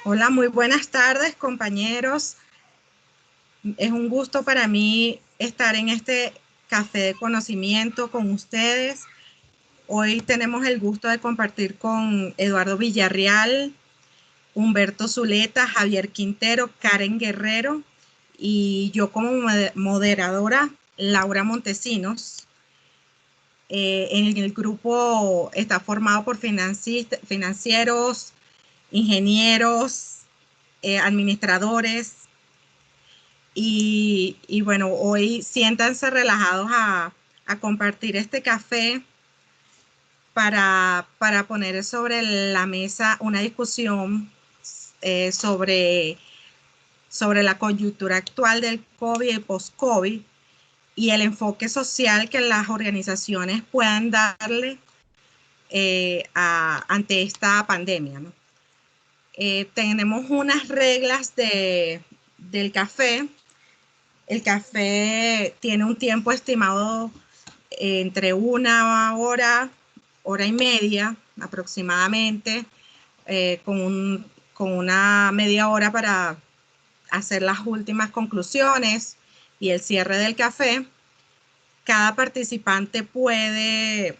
Hola, muy buenas tardes, compañeros. Es un gusto para mí estar en este café de conocimiento con ustedes. Hoy tenemos el gusto de compartir con Eduardo Villarreal, Humberto Zuleta, Javier Quintero, Karen Guerrero y yo como moderadora, Laura Montesinos. En el grupo está formado por financieros, ingenieros, administradores. Y bueno, hoy siéntanse relajados a compartir este café para poner sobre la mesa una discusión sobre la coyuntura actual del COVID y post-COVID y el enfoque social que las organizaciones puedan darle ante esta pandemia, ¿no? Tenemos unas reglas del café. El café tiene un tiempo estimado entre una hora y media aproximadamente, con una media hora para hacer las últimas conclusiones y el cierre del café. Cada participante puede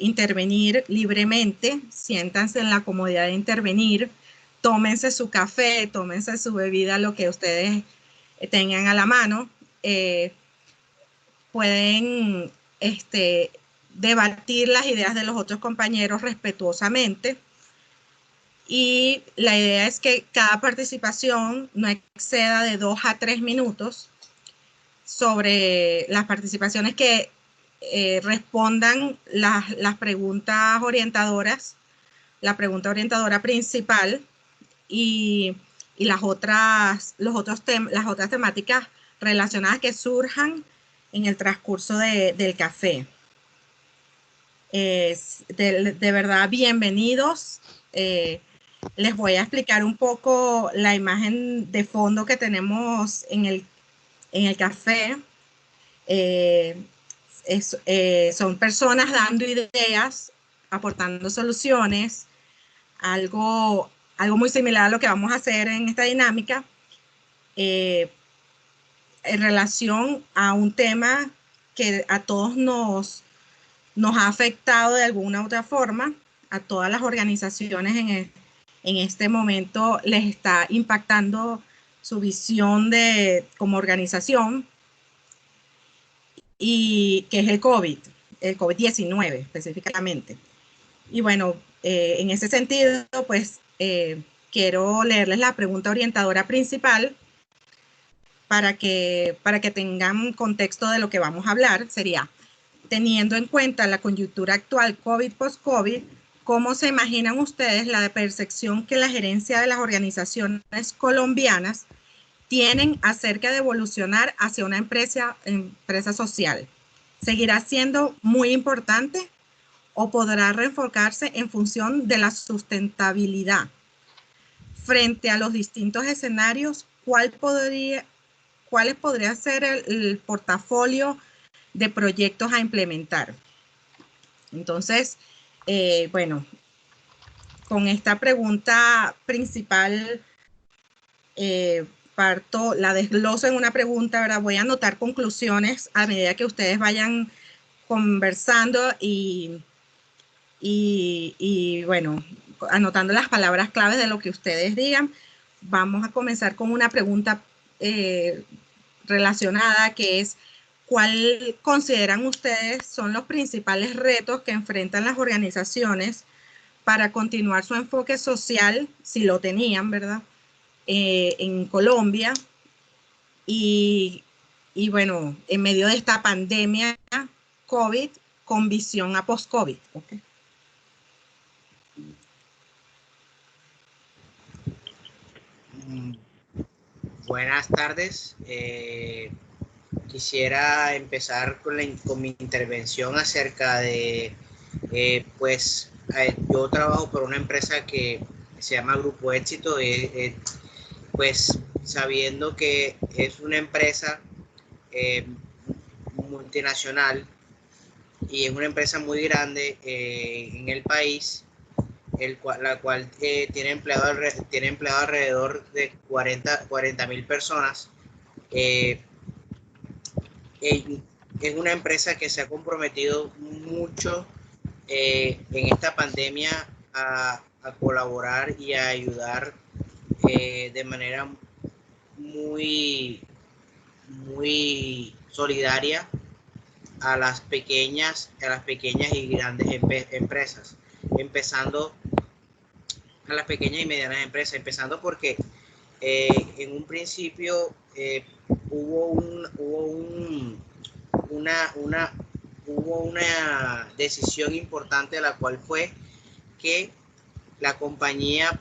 intervenir libremente, siéntanse en la comodidad de intervenir, tómense su café, tómense su bebida, lo que ustedes tengan a la mano. Pueden debatir las ideas de los otros compañeros respetuosamente. Y la idea es que cada participación no exceda de 2 a 3 minutos. Sobre las participaciones que respondan las preguntas orientadoras, la pregunta orientadora principal y las otras temáticas relacionadas que surjan en el transcurso del café. De verdad, bienvenidos. Les voy a explicar un poco la imagen de fondo que tenemos en el café. Son personas dando ideas, aportando soluciones, algo muy similar a lo que vamos a hacer en esta dinámica, en relación a un tema que a todos nos ha afectado de alguna u otra forma. A todas las organizaciones en este momento les está impactando su visión como organización, y que es el COVID-19 específicamente. Y bueno, en ese sentido, pues quiero leerles la pregunta orientadora principal para que tengan contexto de lo que vamos a hablar. Sería: teniendo en cuenta la coyuntura actual COVID post-COVID, ¿cómo se imaginan ustedes la percepción que la gerencia de las organizaciones colombianas tienen acerca de evolucionar hacia una empresa social? ¿Seguirá siendo muy importante o podrá reenfocarse en función de la sustentabilidad? Frente a los distintos escenarios, ¿cuáles podría ser el portafolio de proyectos a implementar? Entonces, bueno, con esta pregunta principal, la desgloso en una pregunta, ¿verdad? Voy a anotar conclusiones a medida que ustedes vayan conversando y bueno, anotando las palabras claves de lo que ustedes digan. Vamos a comenzar con una pregunta relacionada, que es: ¿cuál consideran ustedes son los principales retos que enfrentan las organizaciones para continuar su enfoque social, si lo tenían, ¿verdad?, en Colombia y bueno, en medio de esta pandemia COVID con visión a post-COVID? ¿Okay? Buenas tardes. Quisiera empezar con mi intervención acerca de, yo trabajo por una empresa que se llama Grupo Éxito, pues sabiendo que es una empresa multinacional y es una empresa muy grande en el país. la cual tiene empleado alrededor de 40.000 personas. Es una empresa que se ha comprometido mucho en esta pandemia a colaborar y a ayudar de manera muy solidaria a las pequeñas y grandes empresas, empezando a las pequeñas y medianas empresas, empezando porque en un principio hubo una decisión importante, la cual fue que la compañía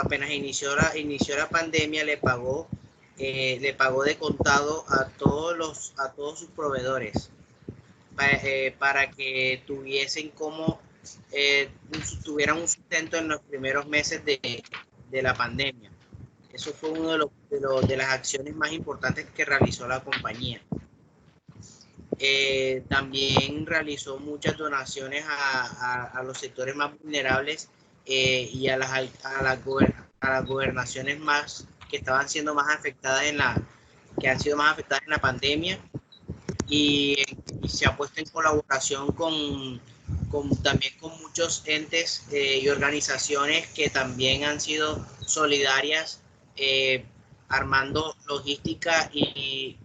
apenas inició la pandemia, le pagó de contado a todos sus proveedores para que tuvieran un sustento en los primeros meses de la pandemia. Eso fue una de las acciones más importantes que realizó la compañía. También realizó muchas donaciones a los sectores más vulnerables y a las gobernaciones que estaban siendo más afectadas que han sido más afectadas en la pandemia, y se ha puesto en colaboración también con muchos entes y organizaciones que también han sido solidarias, armando logística y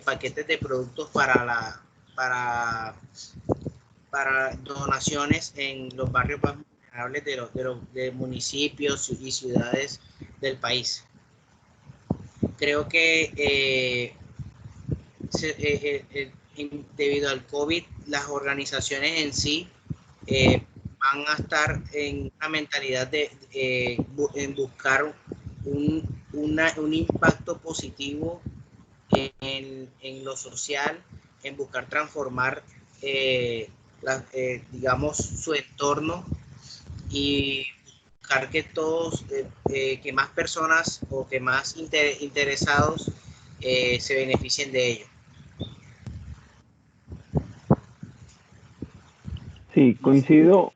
paquetes de productos para donaciones en los barrios más vulnerables de municipios y ciudades del país. Creo que debido al COVID, las organizaciones en sí van a estar en una mentalidad en buscar un impacto positivo en lo social, en buscar transformar digamos, su entorno, y buscar que que más personas o que más interesados se beneficien de ello. Sí, coincido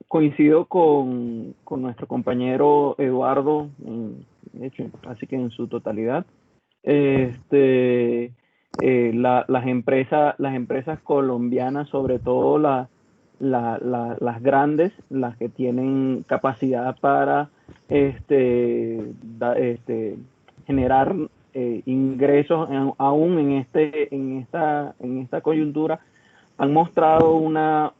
con nuestro compañero Eduardo, de hecho, así que en su totalidad. Las empresas colombianas, sobre todo las grandes, las que tienen capacidad para generar ingresos aún en esta coyuntura, han mostrado una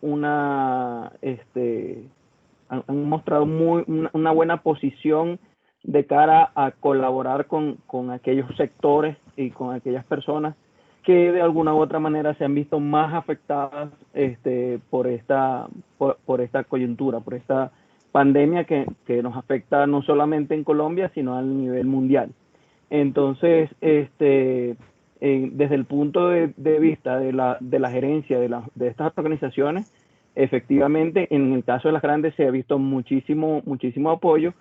buena posición de cara a colaborar con aquellos sectores y con aquellas personas que de alguna u otra manera se han visto más afectadas por esta coyuntura, por esta pandemia que nos afecta no solamente en Colombia, sino a nivel mundial. Entonces, desde el punto de vista de la gerencia de estas organizaciones, efectivamente, en el caso de las grandes se ha visto muchísimo apoyo.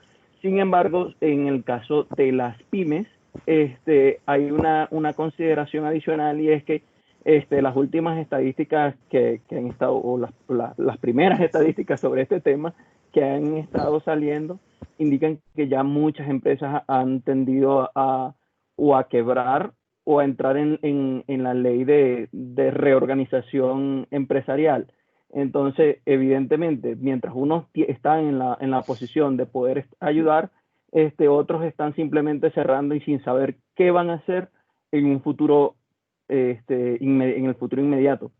Sin embargo, en el caso de las pymes, hay una consideración adicional, y es que las últimas estadísticas que han estado, o las primeras estadísticas sobre este tema que han estado saliendo, indican que ya muchas empresas han tendido a quebrar o a entrar en la ley de reorganización empresarial. Entonces, evidentemente, mientras unos están en la posición de poder ayudar, otros están simplemente cerrando y sin saber qué van a hacer en un futuro, en el futuro inmediato.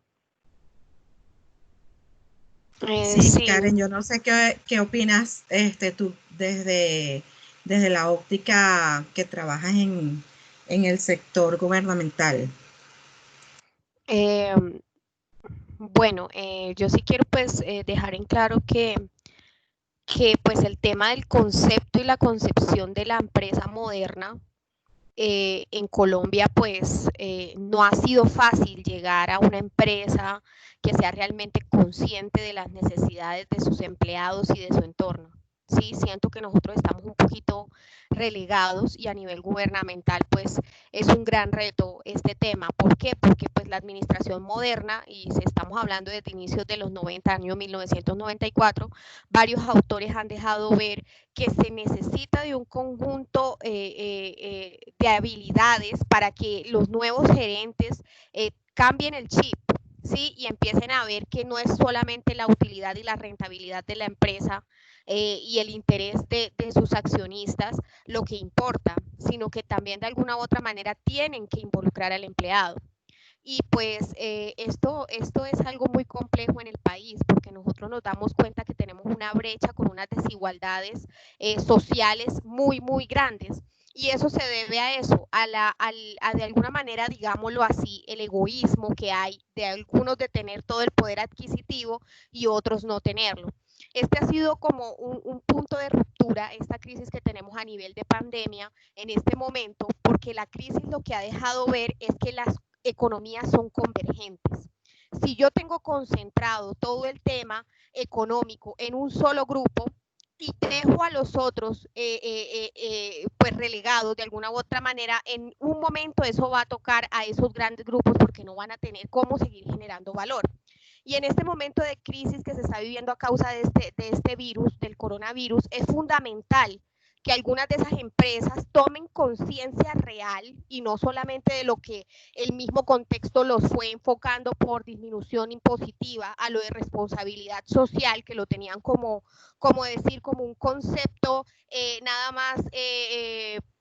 Sí, Karen, yo no sé qué opinas tú desde la óptica que trabajas en el sector gubernamental. Bueno, yo sí quiero pues dejar en claro que pues el tema del concepto y la concepción de la empresa moderna en Colombia pues no ha sido fácil llegar a una empresa que sea realmente consciente de las necesidades de sus empleados y de su entorno. ¿sí? Siento que nosotros estamos un poquito relegados y a nivel gubernamental pues es un gran reto este tema. ¿Por qué? Porque pues la administración moderna, y si estamos hablando desde inicios de los 90, año 1994, varios autores han dejado ver que se necesita de un conjunto de habilidades para que los nuevos gerentes cambien el chip, ¿sí? Y empiecen a ver que no es solamente la utilidad y la rentabilidad de la empresa y el interés de sus accionistas lo que importa, sino que también de alguna u otra manera tienen que involucrar al empleado. Y pues esto es algo muy complejo en el país, porque nosotros nos damos cuenta que tenemos una brecha con unas desigualdades sociales muy, muy grandes. Y eso se debe a eso, a de alguna manera, digámoslo así, el egoísmo que hay de algunos de tener todo el poder adquisitivo y otros no tenerlo. Este ha sido como un punto de ruptura, esta crisis que tenemos a nivel de pandemia en este momento, porque la crisis lo que ha dejado ver es que las economías son convergentes. Si yo tengo concentrado todo el tema económico en un solo grupo y dejo a los otros pues relegados de alguna u otra manera, en un momento eso va a tocar a esos grandes grupos porque no van a tener cómo seguir generando valor. Y en este momento de crisis que se está viviendo a causa de este virus, del coronavirus, es fundamental que algunas de esas empresas tomen conciencia real y no solamente de lo que el mismo contexto los fue enfocando por disminución impositiva a lo de responsabilidad social, que lo tenían como decir, como un concepto nada más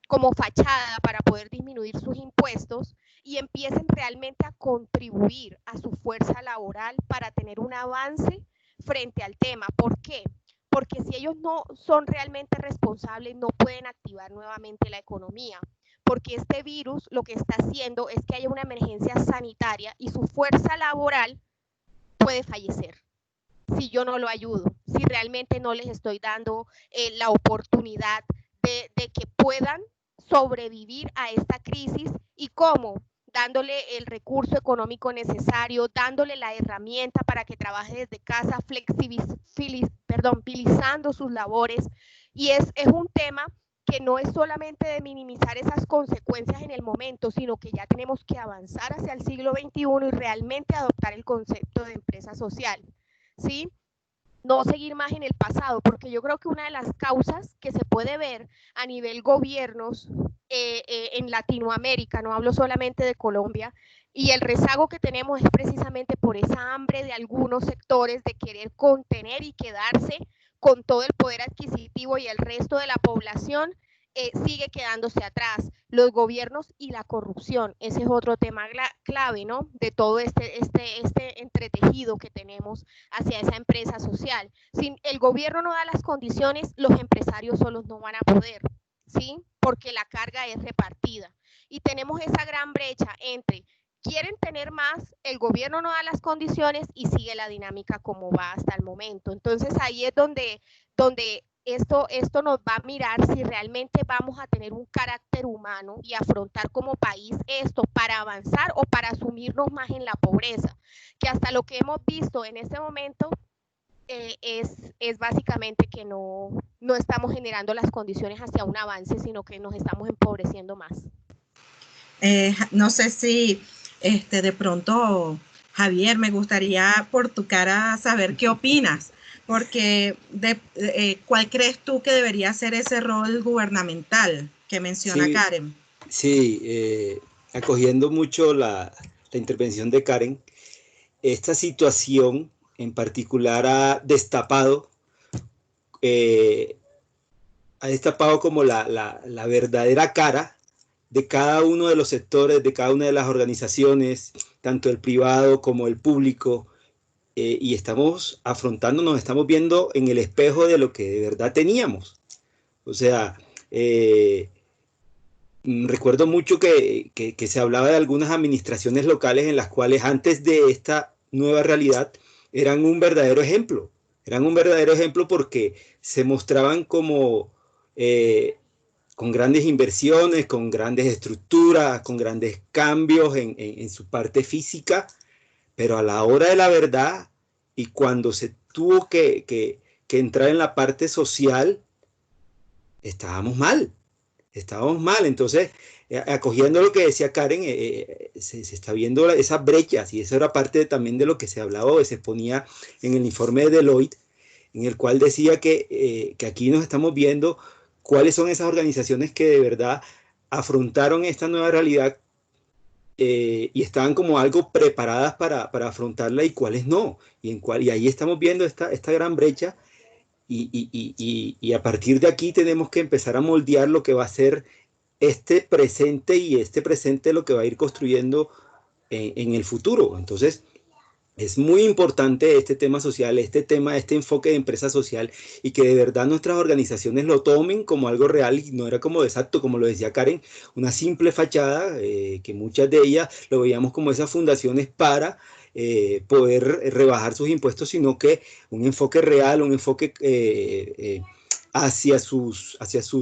como fachada para poder disminuir sus impuestos, y empiecen realmente a contribuir a su fuerza laboral para tener un avance frente al tema. ¿Por qué? Porque si ellos no son realmente responsables, no pueden activar nuevamente la economía, porque este virus lo que está haciendo es que haya una emergencia sanitaria y su fuerza laboral puede fallecer si yo no lo ayudo, si realmente no les estoy dando la oportunidad de que puedan sobrevivir a esta crisis. ¿Y cómo? Dándole el recurso económico necesario, dándole la herramienta para que trabaje desde casa, flexibilizando sus labores. Y es un tema que no es solamente de minimizar esas consecuencias en el momento, sino que ya tenemos que avanzar hacia el siglo XXI y realmente adoptar el concepto de empresa social, ¿sí? No seguir más en el pasado, porque yo creo que una de las causas que se puede ver a nivel gobiernos en Latinoamérica, no hablo solamente de Colombia, y el rezago que tenemos es precisamente por esa hambre de algunos sectores de querer contener y quedarse con todo el poder adquisitivo, y el resto de la población sigue quedándose atrás. Los gobiernos y la corrupción, ese es otro tema clave, ¿no? De todo este entretejido que tenemos hacia esa empresa social. Si el gobierno no da las condiciones, los empresarios solos no van a poder, ¿sí? Porque la carga es repartida. Y tenemos esa gran brecha entre quieren tener más, el gobierno no da las condiciones y sigue la dinámica como va hasta el momento. Entonces ahí es donde esto nos va a mirar si realmente vamos a tener un carácter humano y afrontar como país esto para avanzar o para sumirnos más en la pobreza, que hasta lo que hemos visto en este momento es básicamente que no estamos generando las condiciones hacia un avance, sino que nos estamos empobreciendo más. No sé si de pronto, Javier, me gustaría por tu cara saber qué opinas, porque ¿cuál crees tú que debería ser ese rol gubernamental que menciona Karen? Sí, acogiendo mucho la intervención de Karen, esta situación en particular ha destapado como la verdadera cara de cada uno de los sectores, de cada una de las organizaciones, tanto el privado como el público, y estamos estamos viendo en el espejo de lo que de verdad teníamos. O sea, recuerdo mucho que se hablaba de algunas administraciones locales en las cuales antes de esta nueva realidad eran un verdadero ejemplo. Eran un verdadero ejemplo porque se mostraban como con grandes inversiones, con grandes estructuras, con grandes cambios en su parte física, pero a la hora de la verdad y cuando se tuvo que que entrar en la parte social, estábamos mal. Entonces, acogiendo lo que decía Karen, se está viendo esas brechas, y eso era parte también de lo que se hablaba o se exponía en el informe de Deloitte, en el cual decía que aquí nos estamos viendo cuáles son esas organizaciones que de verdad afrontaron esta nueva realidad y estaban como algo preparadas para afrontarla, y cuáles no. Y ahí estamos viendo esta gran brecha, y a partir de aquí tenemos que empezar a moldear lo que va a ser este presente, y este presente lo que va a ir construyendo en el futuro. Entonces, es muy importante este tema social, este enfoque de empresa social, y que de verdad nuestras organizaciones lo tomen como algo real, y no era como exacto, como lo decía Karen, una simple fachada, que muchas de ellas lo veíamos como esas fundaciones para poder rebajar sus impuestos, sino que un enfoque real, un enfoque hacia sus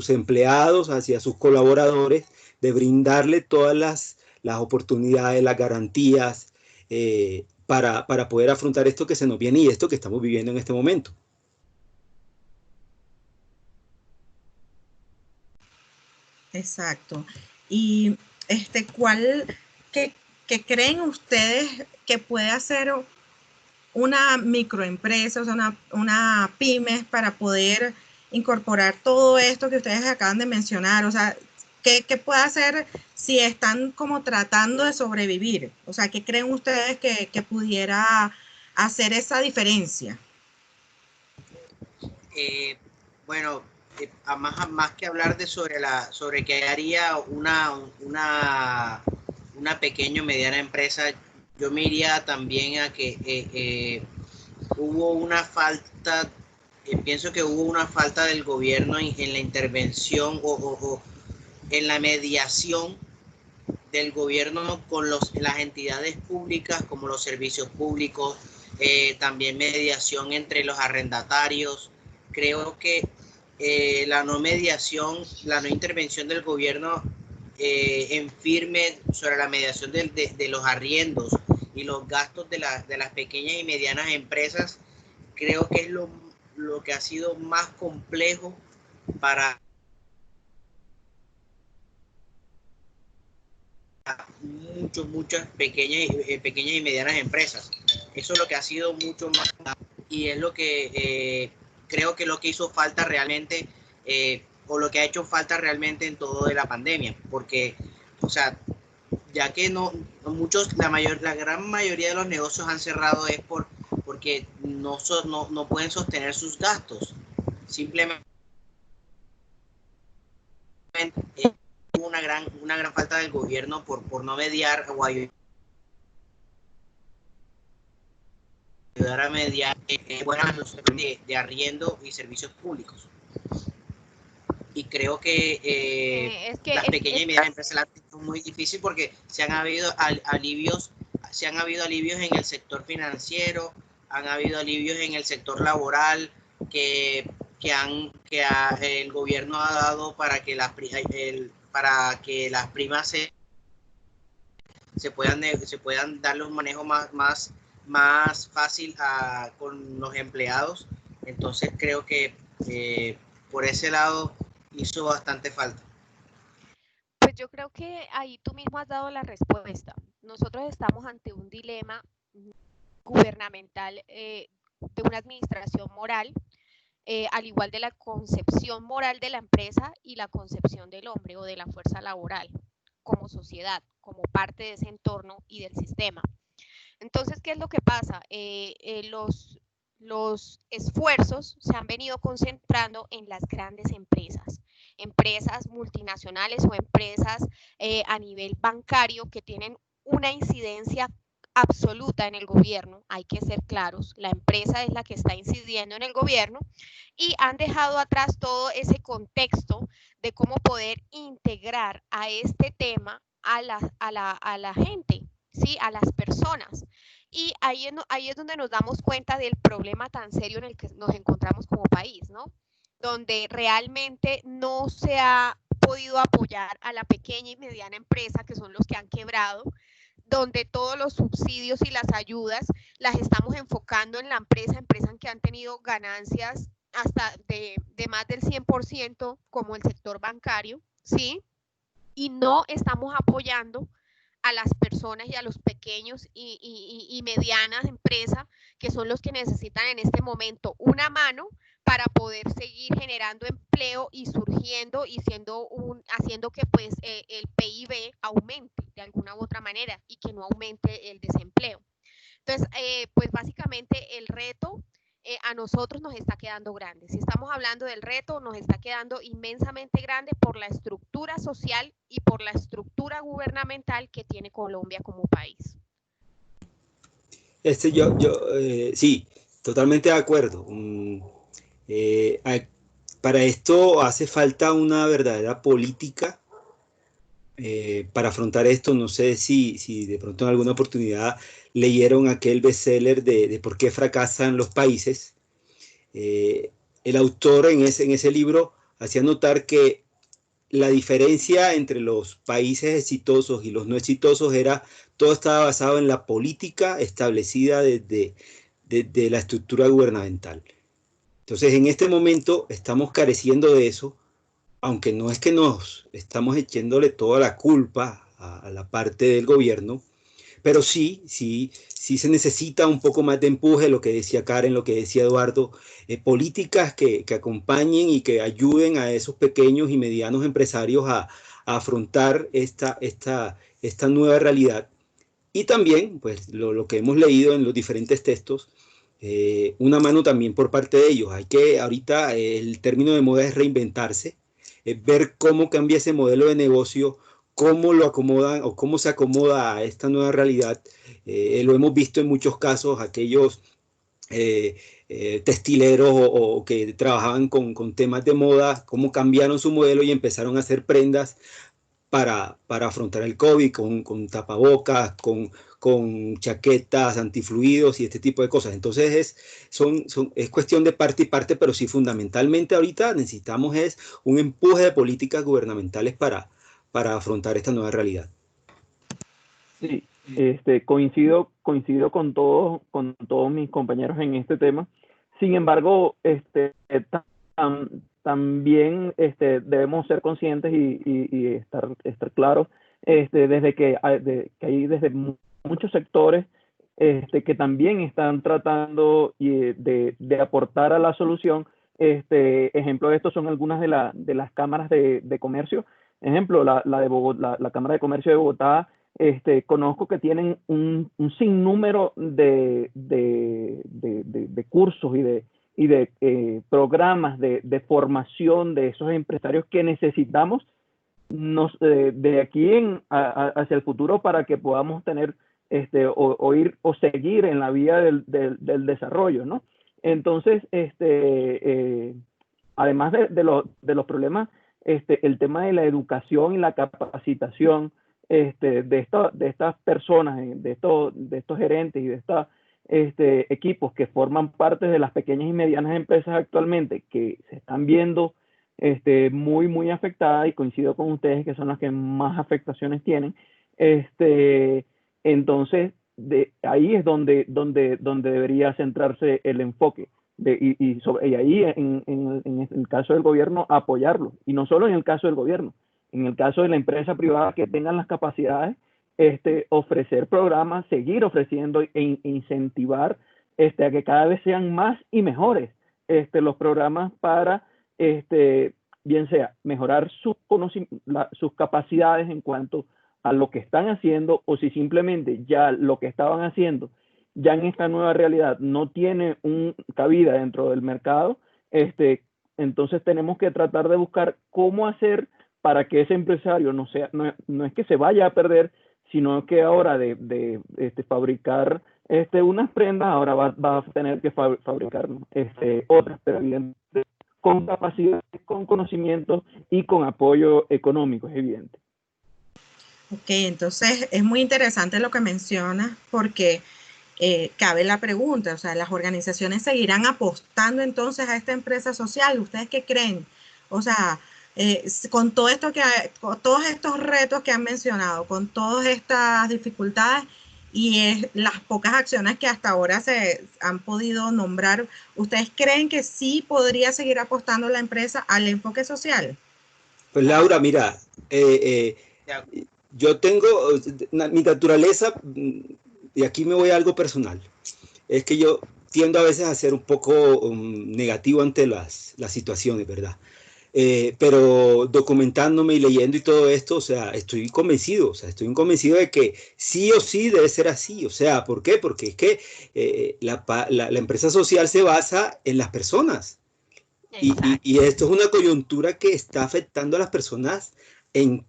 empleados, hacia sus colaboradores, de brindarle todas las oportunidades, las garantías, para poder afrontar esto que se nos viene y esto que estamos viviendo en este momento. Exacto. Y ¿qué creen ustedes que puede hacer una microempresa, o sea, una pyme, para poder incorporar todo esto que ustedes acaban de mencionar? O sea, ¿qué puede hacer si están como tratando de sobrevivir? O sea, ¿qué creen ustedes que pudiera hacer esa diferencia? Bueno, más que hablar sobre qué haría una pequeña o mediana empresa, yo me iría también a que hubo una falta, pienso que hubo una falta del gobierno en la intervención o en la mediación del gobierno con las entidades públicas, como los servicios públicos, también mediación entre los arrendatarios. Creo que la no mediación, la no intervención del gobierno en firme sobre la mediación de los arriendos y los gastos de las pequeñas y medianas empresas, creo que es lo que ha sido más complejo para muchas pequeñas y medianas empresas. Eso es lo que ha sido mucho más, y es lo que creo que lo que hizo falta realmente, o lo que ha hecho falta realmente en todo de la pandemia, porque, o sea, ya que la gran mayoría de los negocios han cerrado es porque no pueden sostener sus gastos. Simplemente una gran falta del gobierno por no mediar o ayudar a mediar buenas de arriendo y servicios públicos. Y creo que las pequeñas y medianas empresas la tienen muy difícil, porque se han habido alivios en el sector financiero, han habido alivios en el sector laboral que el gobierno ha dado para que las primas se puedan darle un manejo más fácil con los empleados. Entonces creo que por ese lado hizo bastante falta. Pues yo creo que ahí tú mismo has dado la respuesta. Nosotros estamos ante un dilema gubernamental, de una administración moral, al igual de la concepción moral de la empresa y la concepción del hombre o de la fuerza laboral como sociedad, como parte de ese entorno y del sistema. Entonces, ¿qué es lo que pasa? Los esfuerzos se han venido concentrando en las grandes empresas multinacionales o empresas a nivel bancario, que tienen una incidencia absoluta en el gobierno. Hay que ser claros, la empresa es la que está incidiendo en el gobierno, y han dejado atrás todo ese contexto de cómo poder integrar a este tema a la gente, ¿sí? A las personas. Y ahí es donde nos damos cuenta del problema tan serio en el que nos encontramos como país, ¿no? Donde realmente no se ha podido apoyar a la pequeña y mediana empresa, que son los que han quebrado, donde todos los subsidios y las ayudas las estamos enfocando en la empresas que han tenido ganancias hasta de más del 100%, como el sector bancario, ¿sí? Y no estamos apoyando a las personas y a los pequeños y medianas empresas, que son los que necesitan en este momento una mano para poder seguir generando empleo y surgiendo y haciendo que pues el PIB aumente de alguna u otra manera y que no aumente el desempleo. Entonces, pues básicamente el reto a nosotros nos está quedando grande. Si estamos hablando del reto, nos está quedando inmensamente grande por la estructura social y por la estructura gubernamental que tiene Colombia como país. Sí, totalmente de acuerdo. Para esto hace falta una verdadera política para afrontar esto. No sé si de pronto en alguna oportunidad leyeron aquel bestseller de por qué fracasan los países. El autor en ese libro hacía notar que la diferencia entre los países exitosos y los no exitosos todo estaba basado en la política establecida desde la estructura gubernamental. Entonces, en este momento estamos careciendo de eso, aunque no es que nos estamos echándole toda la culpa a la parte del gobierno, pero sí se necesita un poco más de empuje, lo que decía Karen, lo que decía Eduardo, políticas que acompañen y que ayuden a esos pequeños y medianos empresarios a afrontar esta nueva realidad. Y también, pues, lo que hemos leído en los diferentes textos, una mano también por parte de ellos. Ahorita el término de moda es reinventarse, ver cómo cambia ese modelo de negocio, cómo lo acomodan o cómo se acomoda a esta nueva realidad. Lo hemos visto en muchos casos, aquellos textileros o que trabajaban con temas de moda, cómo cambiaron su modelo y empezaron a hacer prendas para afrontar el COVID con tapabocas, con chaquetas, antifluidos y este tipo de cosas. Entonces es cuestión de parte y parte, pero sí fundamentalmente ahorita necesitamos un empuje de políticas gubernamentales para afrontar esta nueva realidad. Sí, coincido con todos mis compañeros en este tema. Sin embargo, también debemos ser conscientes y estar claros desde que hay desde muchos sectores que también están tratando de aportar a la solución. Ejemplo de esto son algunas de las cámaras de comercio. Ejemplo, la de Bogotá, la Cámara de Comercio de Bogotá. Conozco que tienen un sinnúmero de cursos y de programas de formación de esos empresarios que necesitamos de aquí hacia el futuro para que podamos tener ir o seguir en la vía del desarrollo, ¿no? Entonces, además de los problemas, el tema de la educación y la capacitación de estas personas, de estos gerentes y de estos equipos que forman parte de las pequeñas y medianas empresas actualmente, que se están viendo muy, muy afectadas, y coincido con ustedes que son las que más afectaciones tienen. Entonces, ahí es donde debería centrarse el enfoque. Y ahí, en el caso del gobierno, apoyarlo. Y no solo en el caso del gobierno, en el caso de la empresa privada que tengan las capacidades, ofrecer programas, seguir ofreciendo e incentivar a que cada vez sean más y mejores los programas para, bien sea, mejorar sus capacidades en cuanto a lo que están haciendo, o si simplemente ya lo que estaban haciendo ya en esta nueva realidad no tiene cabida dentro del mercado, entonces tenemos que tratar de buscar cómo hacer para que ese empresario no es que se vaya a perder, sino que ahora de fabricar unas prendas, ahora va a tener que fabricar otras, pero evidentemente con capacidad, con conocimiento y con apoyo económico, es evidente. Ok, entonces es muy interesante lo que mencionas, porque cabe la pregunta, o sea, ¿las organizaciones seguirán apostando entonces a esta empresa social? ¿Ustedes qué creen? O sea, con todo esto con todos estos retos que han mencionado, con todas estas dificultades y las pocas acciones que hasta ahora se han podido nombrar, ¿ustedes creen que sí podría seguir apostando la empresa al enfoque social? Pues Laura, mira, yo tengo mi naturaleza, y aquí me voy a algo personal, es que yo tiendo a veces a ser un poco negativo ante las situaciones, ¿verdad? Pero documentándome y leyendo y todo esto, o sea, estoy convencido de que sí o sí debe ser así. O sea, ¿por qué? Porque es que la empresa social se basa en las personas. Y esto es una coyuntura que está afectando a las personas en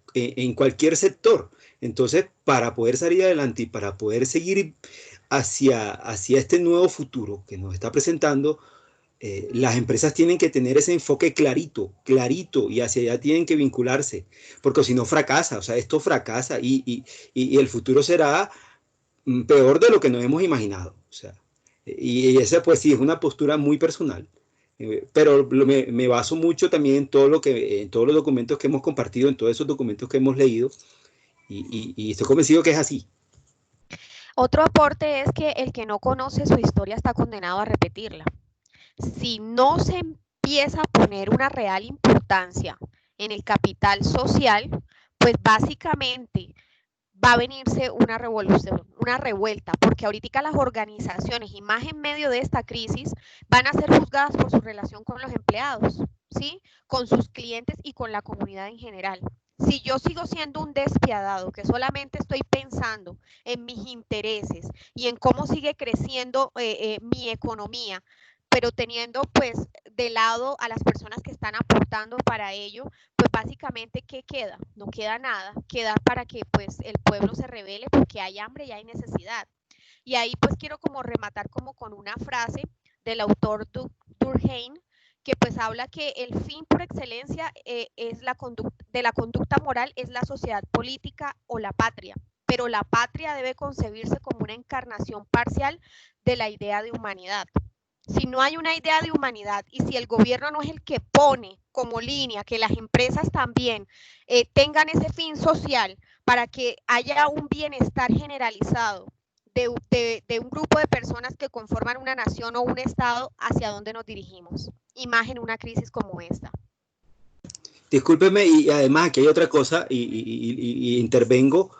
cualquier sector. Entonces, para poder salir adelante y para poder seguir hacia este nuevo futuro que nos está presentando, las empresas tienen que tener ese enfoque clarito, y hacia allá tienen que vincularse, porque si no fracasa, o sea, esto fracasa y el futuro será peor de lo que nos hemos imaginado. O sea, y esa pues sí es una postura muy personal, pero me baso mucho también en en todos los documentos que hemos compartido, en todos esos documentos que hemos leído, y estoy convencido que es así. Otro aporte es que el que no conoce su historia está condenado a repetirla. Si no se empieza a poner una real importancia en el capital social, pues básicamente va a venirse una revolución, una revuelta, porque ahorita las organizaciones, y más en medio de esta crisis, van a ser juzgadas por su relación con los empleados, ¿sí? Con sus clientes y con la comunidad en general. Si yo sigo siendo un despiadado, que solamente estoy pensando en mis intereses y en cómo sigue creciendo mi economía, pero teniendo pues de lado a las personas que están aportando para ello, pues básicamente, ¿qué queda? No queda nada, queda para que pues el pueblo se rebele porque hay hambre y hay necesidad. Y ahí pues quiero como rematar como con una frase del autor Durkheim, que pues habla que el fin por excelencia es de la conducta moral es la sociedad política o la patria, pero la patria debe concebirse como una encarnación parcial de la idea de humanidad. Si no hay una idea de humanidad y si el gobierno no es el que pone como línea que las empresas también tengan ese fin social para que haya un bienestar generalizado de un grupo de personas que conforman una nación o un estado, hacia dónde nos dirigimos, y más en una crisis como esta. Discúlpeme, y además aquí hay otra cosa, y intervengo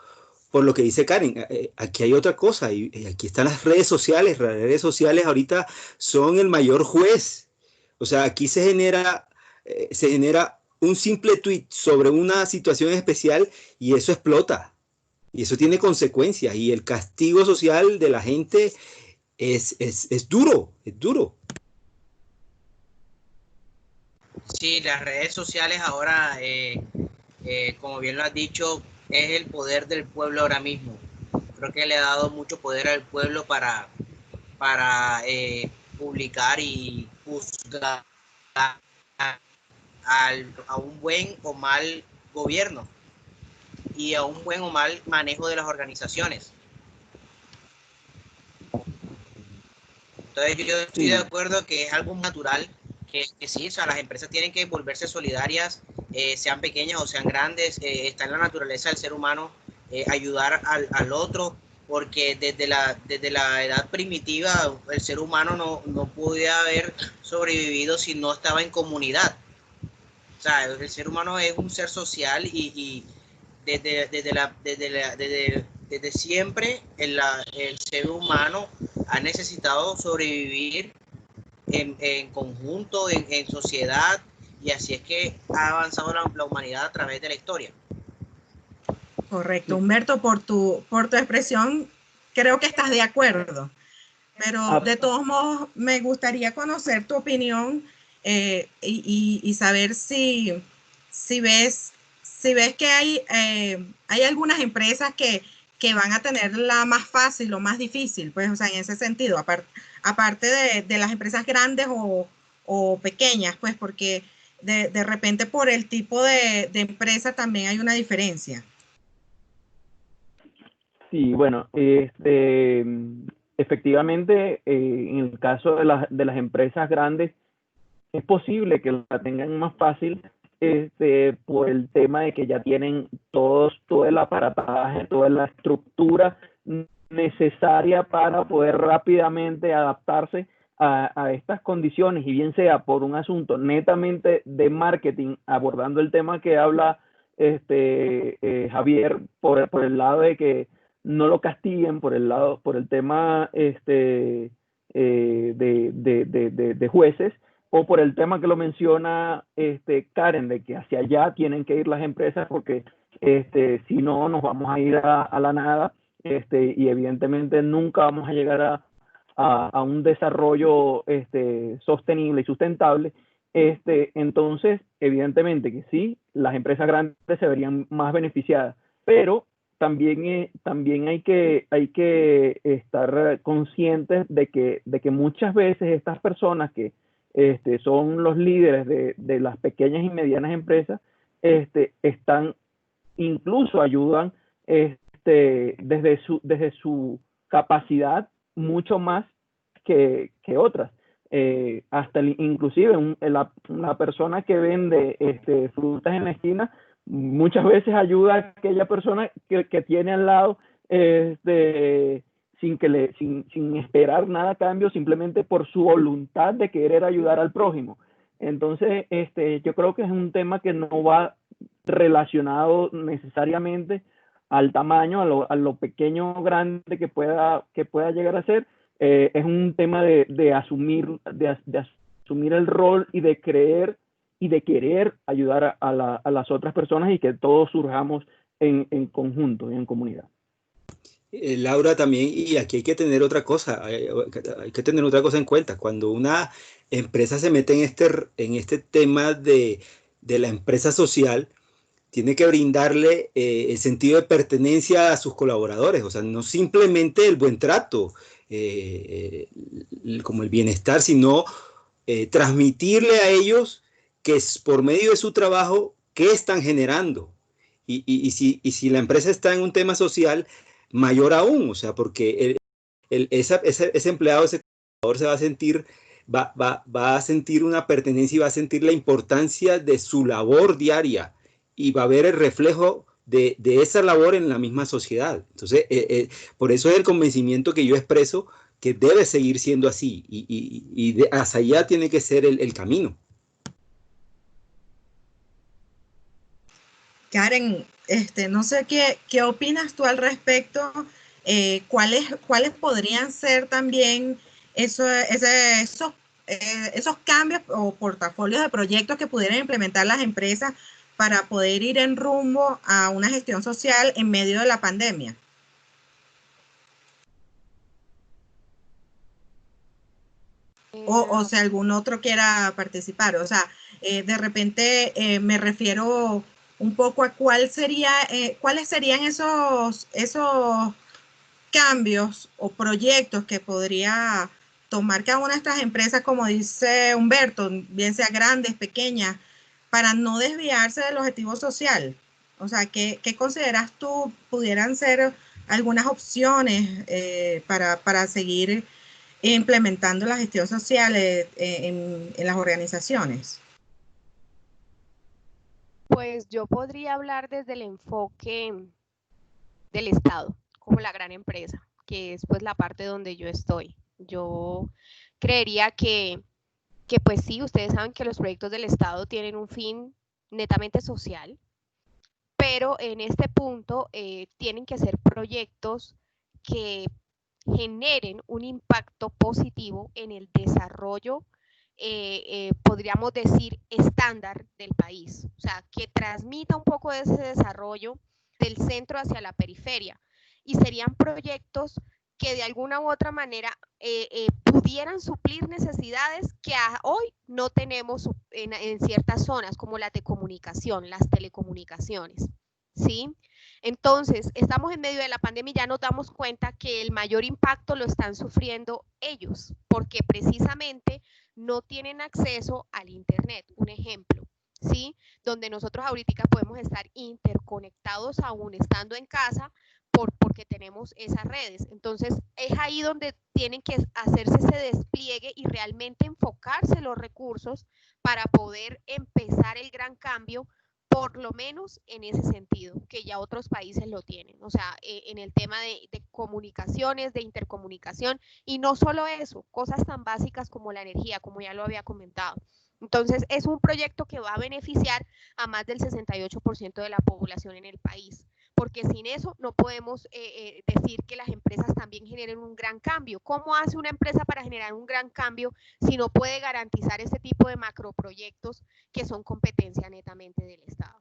por lo que dice Karen. Aquí hay otra cosa, y aquí están las redes sociales. Las redes sociales ahorita son el mayor juez. O sea, aquí se genera un simple tweet sobre una situación especial y eso explota. Y eso tiene consecuencias. Y el castigo social de la gente es duro, es duro. Sí, las redes sociales ahora, como bien lo has dicho, es el poder del pueblo ahora mismo. Creo que le ha dado mucho poder al pueblo para publicar y juzgar a un buen o mal gobierno y a un buen o mal manejo de las organizaciones. Entonces yo estoy de acuerdo que es algo natural, que sí, o sea, las empresas tienen que volverse solidarias, sean pequeñas o sean grandes, está en la naturaleza del ser humano ayudar al otro, porque desde la edad primitiva el ser humano no podía haber sobrevivido si no estaba en comunidad. O sea, el ser humano es un ser social y desde siempre el ser humano ha necesitado sobrevivir en conjunto, en sociedad, y así es que ha avanzado la humanidad a través de la historia. Correcto, Humberto, por tu expresión, creo que estás de acuerdo, pero de todos modos me gustaría conocer tu opinión y saber si ves que hay algunas empresas que van a tener la más fácil o más difícil, pues, o sea, en ese sentido, aparte de las empresas grandes o pequeñas, pues, porque de repente por el tipo de empresa también hay una diferencia. Sí, bueno, efectivamente, en el caso de las empresas grandes, es posible que la tengan más fácil por el tema de que ya tienen todo el aparataje, toda la estructura necesaria para poder rápidamente adaptarse a estas condiciones, y bien sea por un asunto netamente de marketing, abordando el tema que habla Javier, por el lado de que no lo castiguen, por el tema de jueces, o por el tema que lo menciona Karen, de que hacia allá tienen que ir las empresas, porque si no nos vamos a ir a la nada, y evidentemente nunca vamos a llegar a un desarrollo sostenible y sustentable. Entonces, evidentemente que sí, las empresas grandes se verían más beneficiadas, pero también hay que estar conscientes de que muchas veces estas personas que son los líderes de las pequeñas y medianas empresas, incluso ayudan desde su capacidad mucho más que otras. Hasta inclusive la persona que vende frutas en la esquina muchas veces ayuda a aquella persona que tiene al lado, sin esperar nada a cambio, simplemente por su voluntad de querer ayudar al prójimo. Entonces, yo creo que es un tema que no va relacionado necesariamente al tamaño, a lo pequeño o grande que pueda llegar a ser. Es un tema de asumir el rol y de creer y de querer ayudar a las otras personas, y que todos surjamos en conjunto y en comunidad. Laura, también, y aquí hay que tener otra cosa, hay que tener otra cosa en cuenta. Cuando una empresa se mete en este tema de la empresa social, tiene que brindarle el sentido de pertenencia a sus colaboradores, o sea, no simplemente el buen trato, como el bienestar, sino transmitirle a ellos que es por medio de su trabajo, qué están generando. Y si la empresa está en un tema social, mayor aún, o sea, porque ese empleado, ese trabajador se va a sentir, va a sentir una pertenencia y va a sentir la importancia de su labor diaria, y va a ver el reflejo de esa labor en la misma sociedad. Entonces, por eso es el convencimiento que yo expreso, que debe seguir siendo así, y hacia allá tiene que ser el camino. Karen, no sé qué opinas tú al respecto. ¿Cuáles podrían ser también esos cambios o portafolios de proyectos que pudieran implementar las empresas para poder ir en rumbo a una gestión social en medio de la pandemia? O si algún otro quiera participar. O sea, de repente me refiero un poco a cuáles serían esos cambios o proyectos que podría tomar cada una de estas empresas, como dice Humberto, bien sea grandes, pequeñas, para no desviarse del objetivo social. O sea, ¿qué consideras tú pudieran ser algunas opciones para seguir implementando la gestión social en las organizaciones? Pues yo podría hablar desde el enfoque del Estado, como la gran empresa, que es pues la parte donde yo estoy. Yo creería que pues sí, ustedes saben que los proyectos del Estado tienen un fin netamente social, pero en este punto tienen que ser proyectos que generen un impacto positivo en el desarrollo, podríamos decir, estándar del país. O sea, que transmita un poco de ese desarrollo del centro hacia la periferia. Y serían proyectos que de alguna u otra manera pudieran suplir necesidades que hoy no tenemos en ciertas zonas, como las de comunicación, las telecomunicaciones, ¿sí? Entonces, estamos en medio de la pandemia y ya nos damos cuenta que el mayor impacto lo están sufriendo ellos, porque precisamente no tienen acceso al internet. Un ejemplo, ¿sí? Donde nosotros ahorita podemos estar interconectados aún estando en casa, porque tenemos esas redes. Entonces, es ahí donde tienen que hacerse ese despliegue y realmente enfocarse los recursos para poder empezar el gran cambio, por lo menos en ese sentido, que ya otros países lo tienen. O sea, en el tema de comunicaciones, de intercomunicación, y no solo eso, cosas tan básicas como la energía, como ya lo había comentado. Entonces, es un proyecto que va a beneficiar a más del 68% de la población en el país, porque sin eso no podemos decir que las empresas también generen un gran cambio. ¿Cómo hace una empresa para generar un gran cambio si no puede garantizar ese tipo de macroproyectos que son competencia netamente del Estado?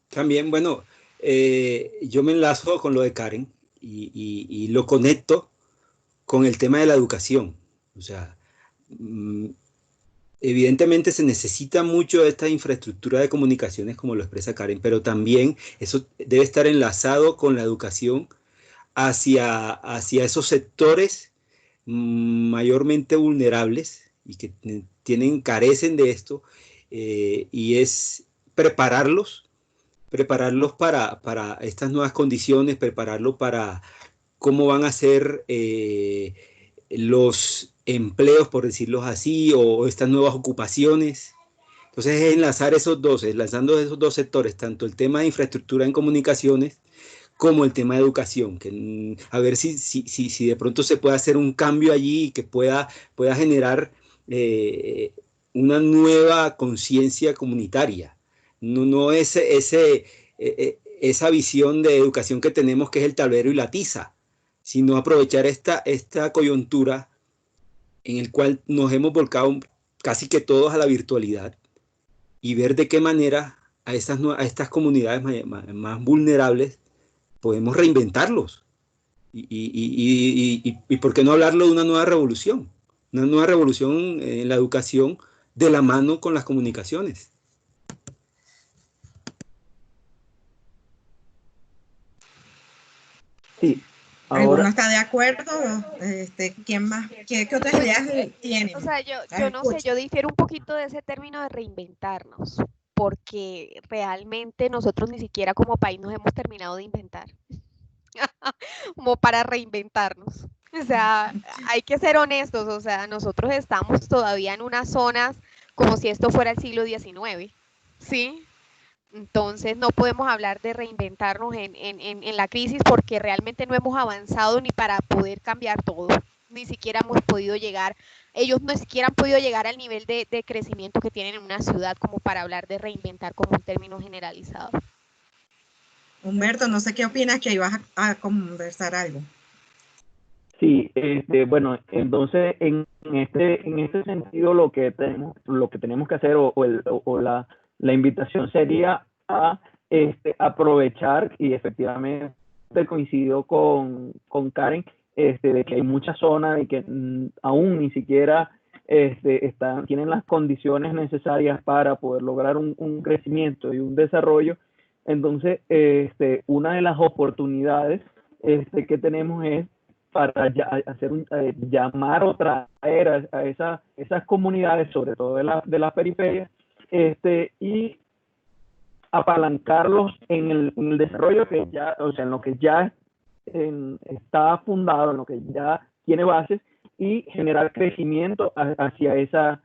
También, bueno, yo me enlazo con lo de Karen y lo conecto con el tema de la educación. O sea, evidentemente se necesita mucho de esta infraestructura de comunicaciones, como lo expresa Karen, pero también eso debe estar enlazado con la educación hacia esos sectores mayormente vulnerables y que carecen de esto, y es prepararlos para estas nuevas condiciones, prepararlos para cómo van a ser los empleos, por decirlo así, o estas nuevas ocupaciones. Entonces es enlazando esos dos sectores, tanto el tema de infraestructura en comunicaciones como el tema de educación, que a ver si de pronto se puede hacer un cambio allí y que pueda generar una nueva conciencia comunitaria. No esa visión de educación que tenemos, que es el tablero y la tiza, sino aprovechar esta coyuntura en el cual nos hemos volcado casi que todos a la virtualidad y ver de qué manera a estas comunidades más vulnerables podemos reinventarlos. Y por qué no hablarlo de una nueva revolución en la educación de la mano con las comunicaciones. Sí, ¿Alguno ahora está de acuerdo? ¿Quién más? ¿Qué otras ideas tienen? O sea, yo no sé, yo difiero un poquito de ese término de reinventarnos, porque realmente nosotros ni siquiera como país nos hemos terminado de inventar, como para reinventarnos. O sea, hay que ser honestos, o sea, nosotros estamos todavía en unas zonas como si esto fuera el siglo XIX, ¿sí? Entonces no podemos hablar de reinventarnos en la crisis porque realmente no hemos avanzado ni para poder cambiar todo. Ni siquiera hemos podido llegar, ellos no siquiera han podido llegar al nivel de crecimiento que tienen en una ciudad como para hablar de reinventar como un término generalizado. Humberto, no sé qué opinas, que ibas a conversar algo. sí, bueno, entonces en este sentido lo que tenemos que hacer o la invitación sería a aprovechar, y efectivamente coincido con Karen, de que hay muchas zonas y que aún ni siquiera tienen las condiciones necesarias para poder lograr un crecimiento y un desarrollo. Entonces, una de las oportunidades que tenemos es para llamar o traer a esas comunidades, sobre todo de las periferias, y apalancarlos en el desarrollo que ya, o sea, en lo que ya está fundado, en lo que ya tiene bases, y generar crecimiento hacia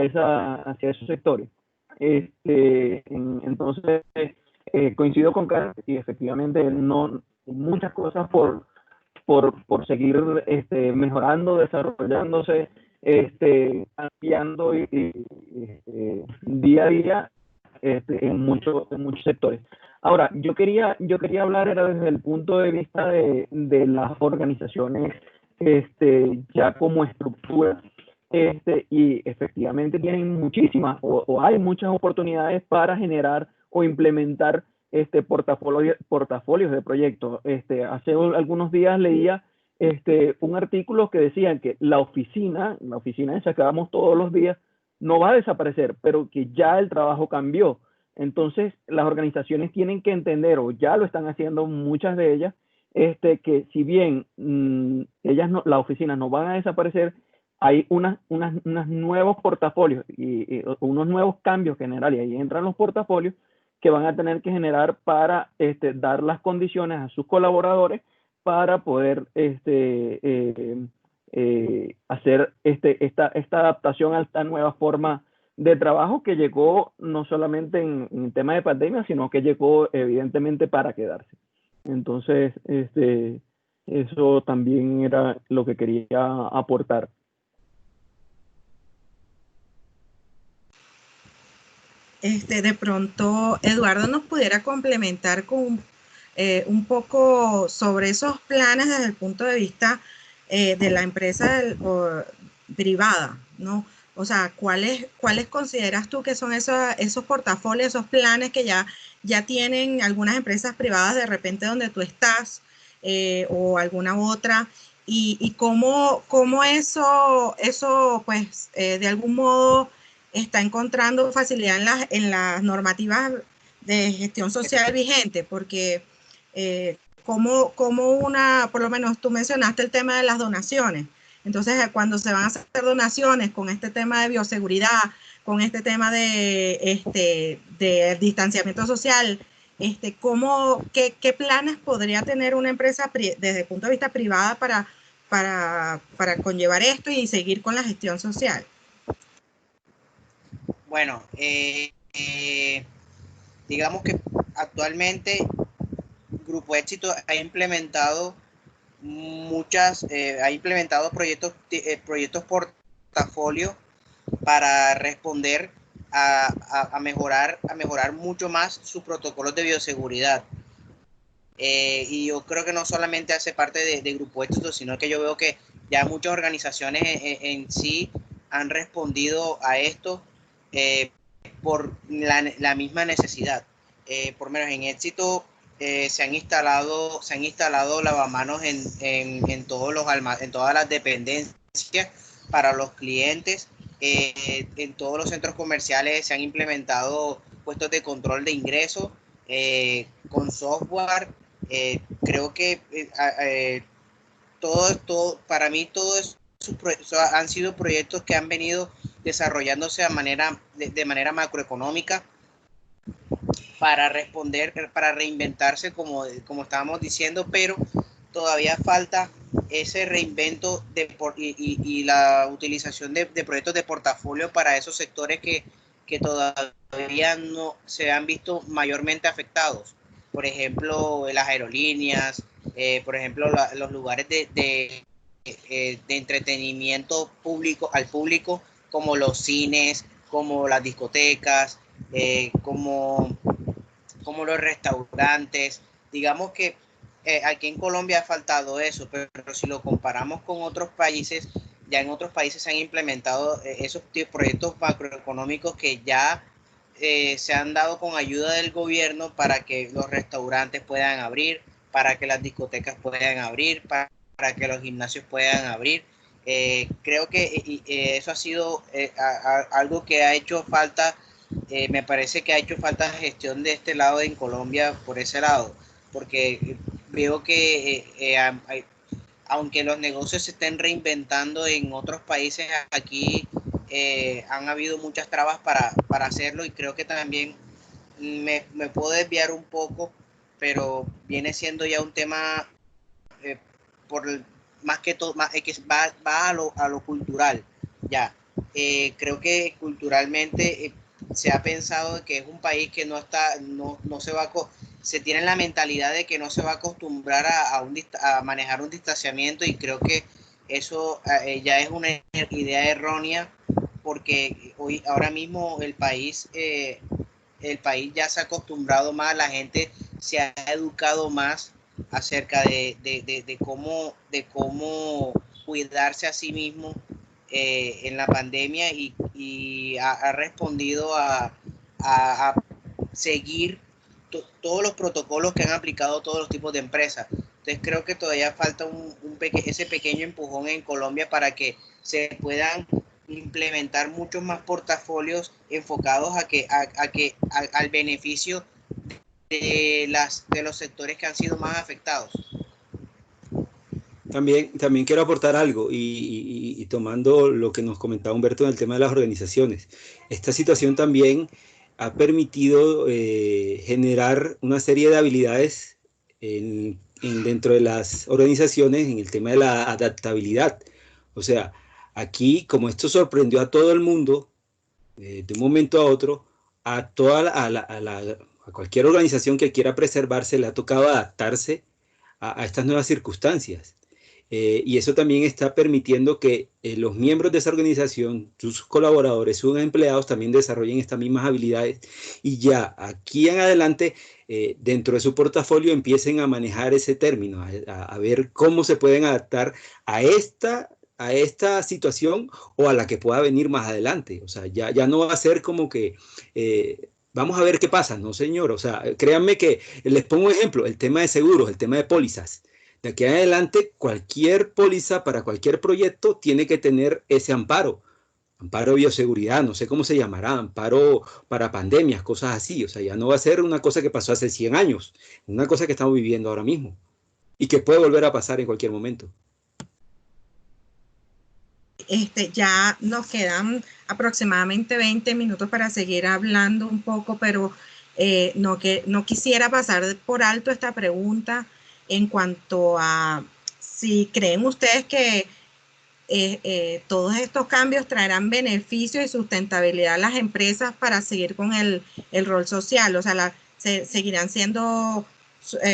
esos sectores. Entonces, coincido con Carlos y efectivamente no muchas cosas por seguir mejorando, desarrollándose, cambiando día a día en muchos sectores. Ahora, yo quería hablar era desde el punto de vista de las organizaciones ya como estructura, y efectivamente tienen muchísimas o hay muchas oportunidades para generar o implementar portafolios de proyectos. Hace algunos días leía un artículo que decía que la oficina esa que vamos todos los días no va a desaparecer, pero que ya el trabajo cambió. Entonces, las organizaciones tienen que entender, o ya lo están haciendo muchas de ellas, que si bien las oficinas no van a desaparecer, hay unos nuevos portafolios y unos nuevos cambios generales, y ahí entran los portafolios que van a tener que generar para dar las condiciones a sus colaboradores para poder hacer esta adaptación a esta nueva forma de trabajo que llegó no solamente en tema de pandemia, sino que llegó evidentemente para quedarse. Entonces, eso también era lo que quería aportar. De pronto, Eduardo nos pudiera complementar con un poco sobre esos planes desde el punto de vista de la empresa privada, ¿no? O sea, ¿cuáles consideras tú que son esos portafolios, esos planes que ya tienen algunas empresas privadas de repente donde tú estás o alguna otra? Y cómo eso pues, de algún modo está encontrando facilidad en las normativas de gestión social vigente, porque por lo menos tú mencionaste el tema de las donaciones. Entonces, cuando se van a hacer donaciones con este tema de bioseguridad, con este tema de distanciamiento social, ¿qué planes podría tener una empresa desde el punto de vista privada para conllevar esto y seguir con la gestión social? Bueno, digamos que actualmente Grupo Éxito ha implementado proyectos portafolio para responder a mejorar mucho más sus protocolos de bioseguridad. Y yo creo que no solamente hace parte de Grupo Éxito, sino que yo veo que ya muchas organizaciones en sí han respondido a esto por la misma necesidad. Por lo menos en Éxito se han instalado lavamanos en todas las dependencias para los clientes. En todos los centros comerciales se han implementado puestos de control de ingreso con software. Creo que para mí todo eso han sido proyectos que han venido desarrollándose de manera macroeconómica para reinventarse, como estábamos diciendo, pero todavía falta ese reinvento y la utilización de proyectos de portafolio para esos sectores que todavía no se han visto mayormente afectados. Por ejemplo, las aerolíneas, por ejemplo, los lugares de entretenimiento al público, como los cines, como las discotecas, como los restaurantes. Digamos que aquí en Colombia ha faltado eso, pero si lo comparamos con otros países, ya en otros países se han implementado esos proyectos macroeconómicos que ya se han dado con ayuda del gobierno para que los restaurantes puedan abrir, para que las discotecas puedan abrir, para que los gimnasios puedan abrir. Creo que eso ha sido algo que ha hecho falta. Me parece que ha hecho falta gestión de este lado en Colombia por ese lado, porque veo que aunque los negocios se estén reinventando en otros países, aquí han habido muchas trabas para hacerlo, y creo que también me puedo desviar un poco, pero viene siendo ya un tema más que todo, que va a lo cultural. Ya, creo que culturalmente se ha pensado que es un país que no se va se tiene la mentalidad de que no se va a acostumbrar a manejar un distanciamiento, y creo que eso ya es una idea errónea, porque ahora mismo el país ya se ha acostumbrado más, la gente se ha educado más acerca de cómo cuidarse a sí mismo en la pandemia, y ha respondido a seguir todos los protocolos que han aplicado todos los tipos de empresas. Entonces creo que todavía falta ese pequeño empujón en Colombia para que se puedan implementar muchos más portafolios enfocados al beneficio de los sectores que han sido más afectados. También quiero aportar algo, y tomando lo que nos comentaba Humberto en el tema de las organizaciones. Esta situación también ha permitido generar una serie de habilidades dentro de las organizaciones en el tema de la adaptabilidad. O sea, aquí, como esto sorprendió a todo el mundo, de un momento a otro, a cualquier organización que quiera preservarse le ha tocado adaptarse a estas nuevas circunstancias. Y eso también está permitiendo que los miembros de esa organización, sus colaboradores, sus empleados también desarrollen estas mismas habilidades y ya aquí en adelante dentro de su portafolio empiecen a manejar ese término, a ver cómo se pueden adaptar a esta situación o a la que pueda venir más adelante. O sea, ya no va a ser como que vamos a ver qué pasa, no señor. O sea, créanme que les pongo un ejemplo, el tema de seguros, el tema de pólizas. De aquí en adelante, cualquier póliza para cualquier proyecto tiene que tener ese amparo. Amparo de bioseguridad, no sé cómo se llamará, amparo para pandemias, cosas así. O sea, ya no va a ser una cosa que pasó hace 100 años, una cosa que estamos viviendo ahora mismo y que puede volver a pasar en cualquier momento. Ya nos quedan aproximadamente 20 minutos para seguir hablando un poco, pero no quisiera pasar por alto esta pregunta en cuanto a si creen ustedes que todos estos cambios traerán beneficios y sustentabilidad a las empresas para seguir con el rol social, o sea, seguirán siendo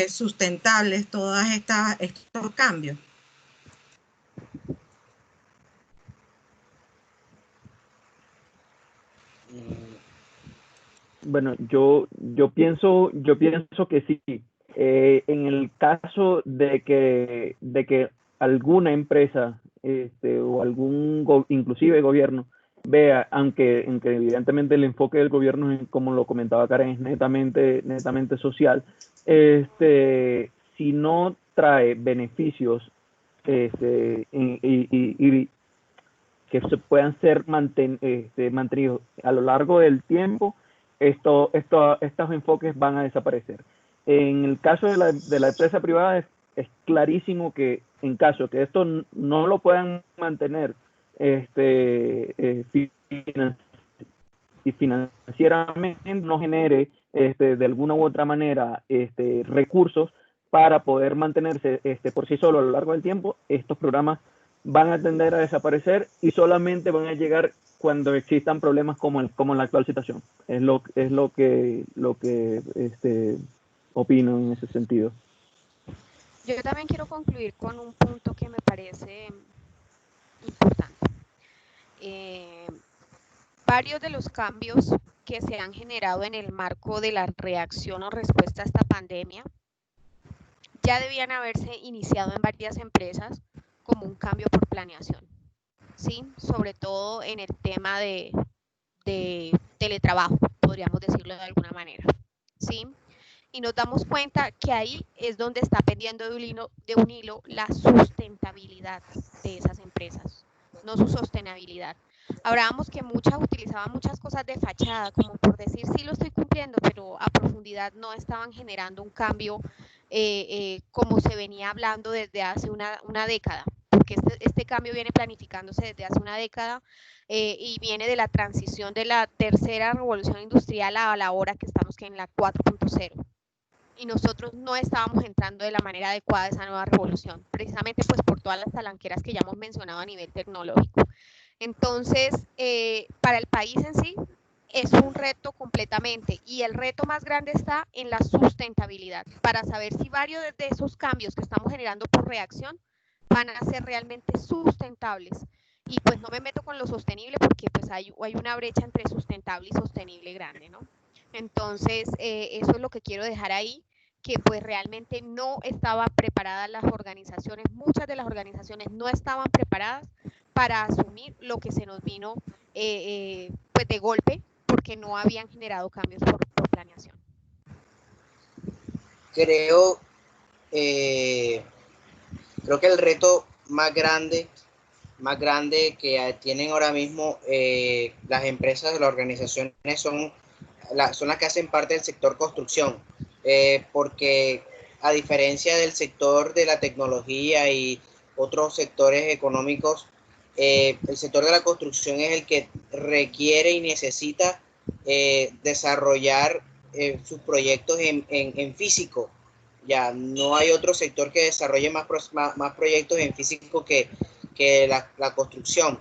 sustentables todos estos cambios. Bueno, yo pienso que sí. En el caso de que alguna empresa o inclusive gobierno vea, aunque evidentemente el enfoque del gobierno, como lo comentaba Karen, es netamente social, si no trae beneficios y que se puedan ser mantenidos a lo largo del tiempo, estos enfoques van a desaparecer. En el caso de la empresa privada es clarísimo que en caso que esto no lo puedan mantener financieramente, no genere de alguna u otra manera recursos para poder mantenerse por sí solo a lo largo del tiempo, estos programas van a tender a desaparecer y solamente van a llegar cuando existan problemas como en la actual situación. Es lo que opino en ese sentido. Yo también quiero concluir con un punto que me parece importante. Varios de los cambios que se han generado en el marco de la reacción o respuesta a esta pandemia ya debían haberse iniciado en varias empresas como un cambio por planeación, ¿sí? Sobre todo en el tema de teletrabajo, podríamos decirlo de alguna manera, ¿sí? Y nos damos cuenta que ahí es donde está pendiendo de un hilo la sustentabilidad de esas empresas, no su sostenibilidad. Hablábamos que utilizaban muchas cosas de fachada, como por decir sí lo estoy cumpliendo, pero a profundidad no estaban generando un cambio como se venía hablando desde hace una década, porque este cambio viene planificándose desde hace una década y viene de la transición de la tercera revolución industrial a la hora que estamos en la 4.0. Y nosotros no estábamos entrando de la manera adecuada a esa nueva revolución, precisamente pues por todas las talanqueras que ya hemos mencionado a nivel tecnológico. Entonces, para el país en sí, es un reto completamente, y el reto más grande está en la sustentabilidad, para saber si varios de esos cambios que estamos generando por reacción van a ser realmente sustentables. Y pues no me meto con lo sostenible porque pues hay una brecha entre sustentable y sostenible grande, ¿no? Entonces, eso es lo que quiero dejar ahí, que pues realmente no estaban preparadas las organizaciones, muchas de las organizaciones no estaban preparadas para asumir lo que se nos vino pues de golpe, porque no habían generado cambios por planeación. Creo que el reto más grande que tienen ahora mismo las empresas, las organizaciones son las que hacen parte del sector construcción, porque a diferencia del sector de la tecnología y otros sectores económicos, el sector de la construcción es el que requiere y necesita desarrollar sus proyectos en físico. Ya no hay otro sector que desarrolle más proyectos en físico que la construcción,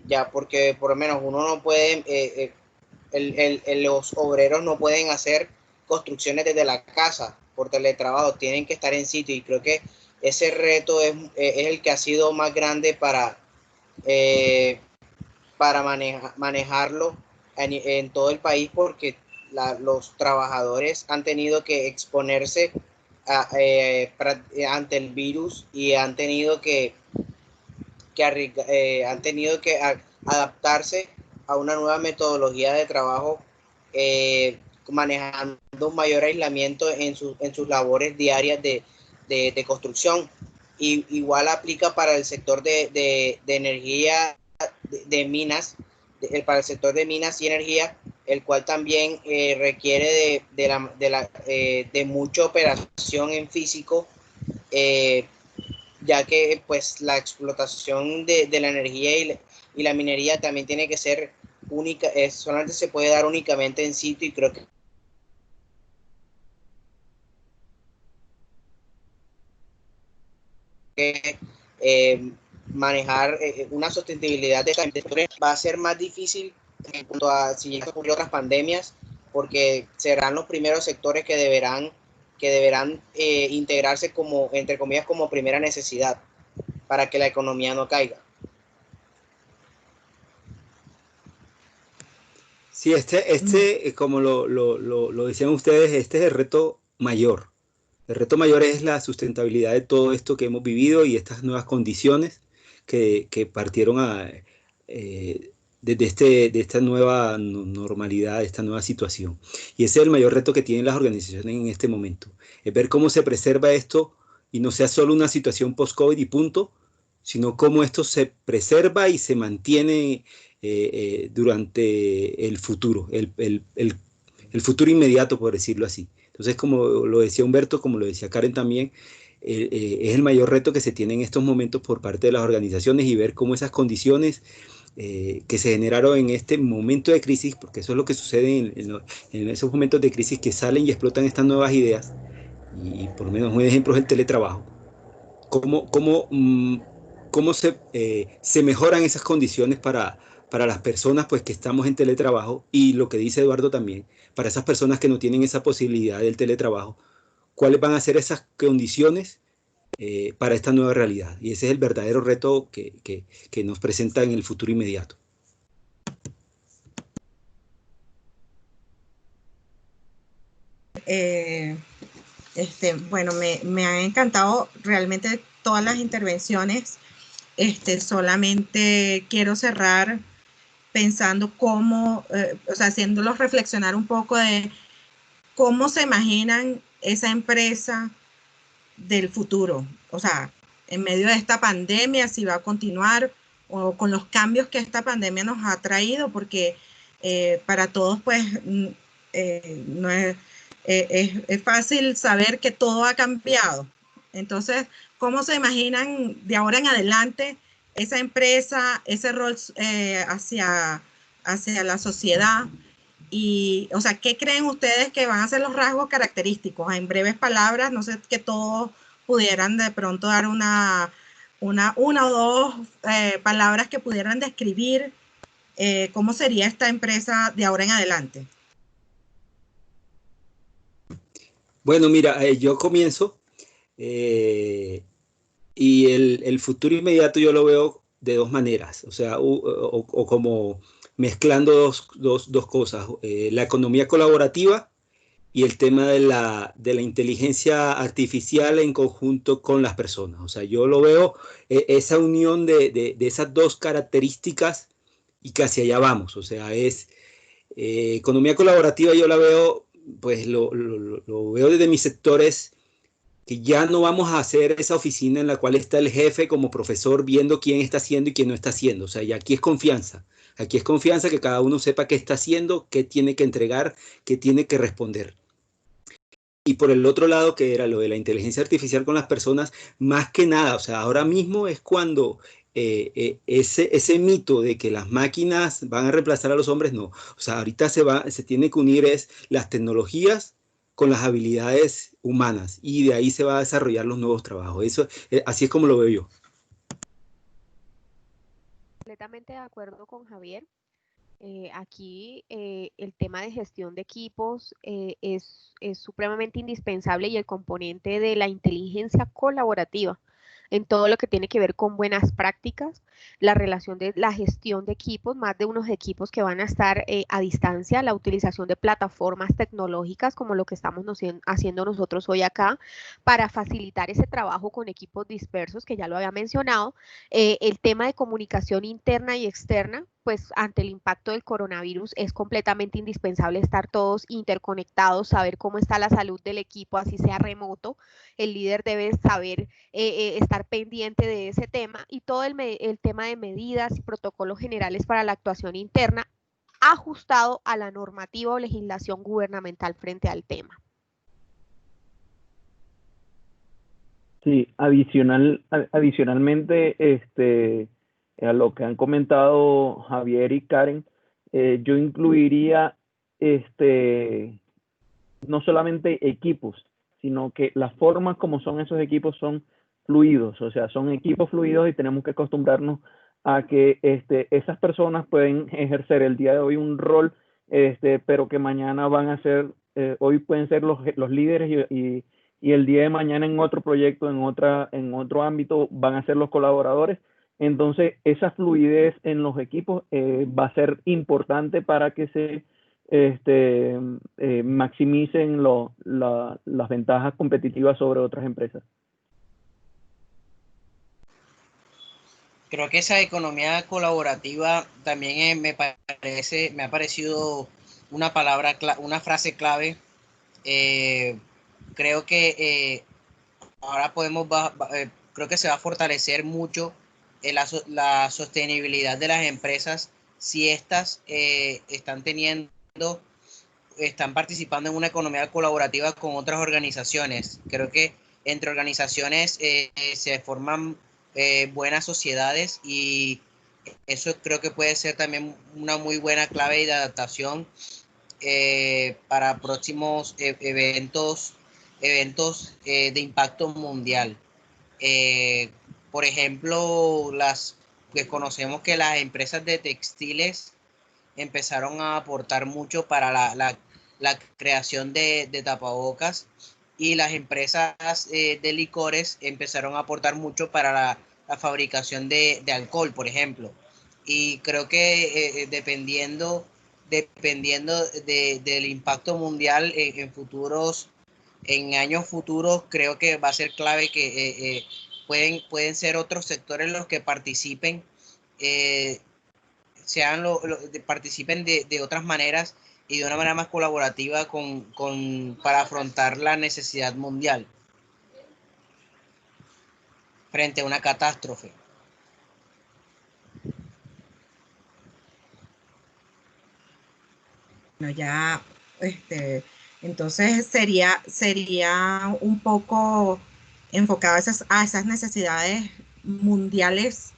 ya, porque por lo menos uno no puede, los obreros no pueden hacer construcciones desde la casa por teletrabajo, tienen que estar en sitio, y creo que ese reto es el que ha sido más grande para manejarlo en todo el país, porque los trabajadores han tenido que exponerse ante el virus, y han tenido que adaptarse a una nueva metodología de trabajo, manejando un mayor aislamiento en sus labores diarias de construcción. Y igual aplica para el sector de energía, de minas, para el sector de minas y energía, el cual también requiere de mucha operación en físico, ya que pues la explotación de la energía y la minería también tiene que ser única, solamente se puede dar únicamente en sitio, y creo que manejar una sostenibilidad de esta industria va a ser más difícil en cuanto a si llegan a ocurrir otras pandemias, porque serán los primeros sectores que deberán integrarse como, entre comillas, como primera necesidad para que la economía no caiga. Sí, como lo decían ustedes, este es el reto mayor. El reto mayor es la sustentabilidad de todo esto que hemos vivido y estas nuevas condiciones que partieron de esta nueva normalidad, de esta nueva situación. Y ese es el mayor reto que tienen las organizaciones en este momento. Es ver cómo se preserva esto y no sea solo una situación post-COVID y punto, sino cómo esto se preserva y se mantiene durante el futuro, el futuro inmediato, por decirlo así. Entonces, como lo decía Humberto, como lo decía Karen también, es el mayor reto que se tiene en estos momentos por parte de las organizaciones, y ver cómo esas condiciones que se generaron en este momento de crisis, porque eso es lo que sucede en esos momentos de crisis, que salen y explotan estas nuevas ideas, y por lo menos un ejemplo es el teletrabajo, cómo se mejoran esas condiciones para las personas pues, que estamos en teletrabajo, y lo que dice Eduardo también, para esas personas que no tienen esa posibilidad del teletrabajo, cuáles van a ser esas condiciones para esta nueva realidad. Y ese es el verdadero reto que nos presenta en el futuro inmediato. Bueno, me han encantado realmente todas las intervenciones. Solamente quiero cerrar pensando cómo, o sea, haciéndolos reflexionar un poco de cómo se imaginan esa empresa del futuro. O sea, en medio de esta pandemia, si va a continuar, o con los cambios que esta pandemia nos ha traído, porque para todos, pues, no es fácil saber que todo ha cambiado. Entonces, ¿cómo se imaginan de ahora en adelante esa empresa, ese rol hacia la sociedad? Y, o sea, ¿qué creen ustedes que van a ser los rasgos característicos? En breves palabras, no sé, que todos pudieran de pronto dar una o dos palabras que pudieran describir cómo sería esta empresa de ahora en adelante. Bueno, mira, yo comienzo y el futuro inmediato yo lo veo de dos maneras, o sea, o como mezclando dos cosas, la economía colaborativa y el tema de la inteligencia artificial en conjunto con las personas. O sea, yo lo veo, esa unión de esas dos características, y que hacia allá vamos. O sea, economía colaborativa, yo la veo, pues lo veo desde mis sectores, que ya no vamos a hacer esa oficina en la cual está el jefe como profesor viendo quién está haciendo y quién no está haciendo. O sea, y aquí es confianza. Aquí es confianza, que cada uno sepa qué está haciendo, qué tiene que entregar, qué tiene que responder. Y por el otro lado, que era lo de la inteligencia artificial con las personas, más que nada, o sea, ahora mismo es cuando ese mito de que las máquinas van a reemplazar a los hombres, no. O sea, ahorita se tiene que unir las tecnologías con las habilidades humanas y de ahí se va a desarrollar los nuevos trabajos. Eso, así es como lo veo yo. Completamente de acuerdo con Javier. Aquí el tema de gestión de equipos es supremamente indispensable y el componente de la inteligencia colaborativa en todo lo que tiene que ver con buenas prácticas, la relación de la gestión de equipos, más de unos equipos que van a estar a distancia, la utilización de plataformas tecnológicas como lo que estamos haciendo nosotros hoy acá para facilitar ese trabajo con equipos dispersos, que ya lo había mencionado, el tema de comunicación interna y externa, pues ante el impacto del coronavirus es completamente indispensable estar todos interconectados, saber cómo está la salud del equipo, así sea remoto. El líder debe saber estar pendiente de ese tema y todo el tema de medidas y protocolos generales para la actuación interna ajustado a la normativa o legislación gubernamental frente al tema. Sí, adicionalmente, a lo que han comentado Javier y Karen, yo incluiría no solamente equipos, sino que las formas como son esos equipos son fluidos, o sea, son equipos fluidos y tenemos que acostumbrarnos a que esas personas pueden ejercer el día de hoy un rol, pero que mañana van a ser, hoy pueden ser los líderes y el día de mañana en otro proyecto, en otro ámbito, van a ser los colaboradores. Entonces, esa fluidez en los equipos va a ser importante para que se maximicen las ventajas competitivas sobre otras empresas. Creo que esa economía colaborativa también me ha parecido una frase clave. Creo que ahora creo que se va a fortalecer mucho la sostenibilidad de las empresas si estas están participando en una economía colaborativa con otras organizaciones. Creo que entre organizaciones se forman buenas sociedades y eso creo que puede ser también una muy buena clave de adaptación para próximos eventos de impacto mundial. Por ejemplo, conocemos que las empresas de textiles empezaron a aportar mucho para la creación de tapabocas y las empresas de licores empezaron a aportar mucho para la fabricación de alcohol, por ejemplo. Y creo que dependiendo del impacto mundial en años futuros, creo que va a ser clave que pueden ser otros sectores los que participen, participen de otras maneras y de una manera más colaborativa para afrontar la necesidad mundial frente a una catástrofe. Bueno, ya, entonces sería un poco enfocado a esas necesidades mundiales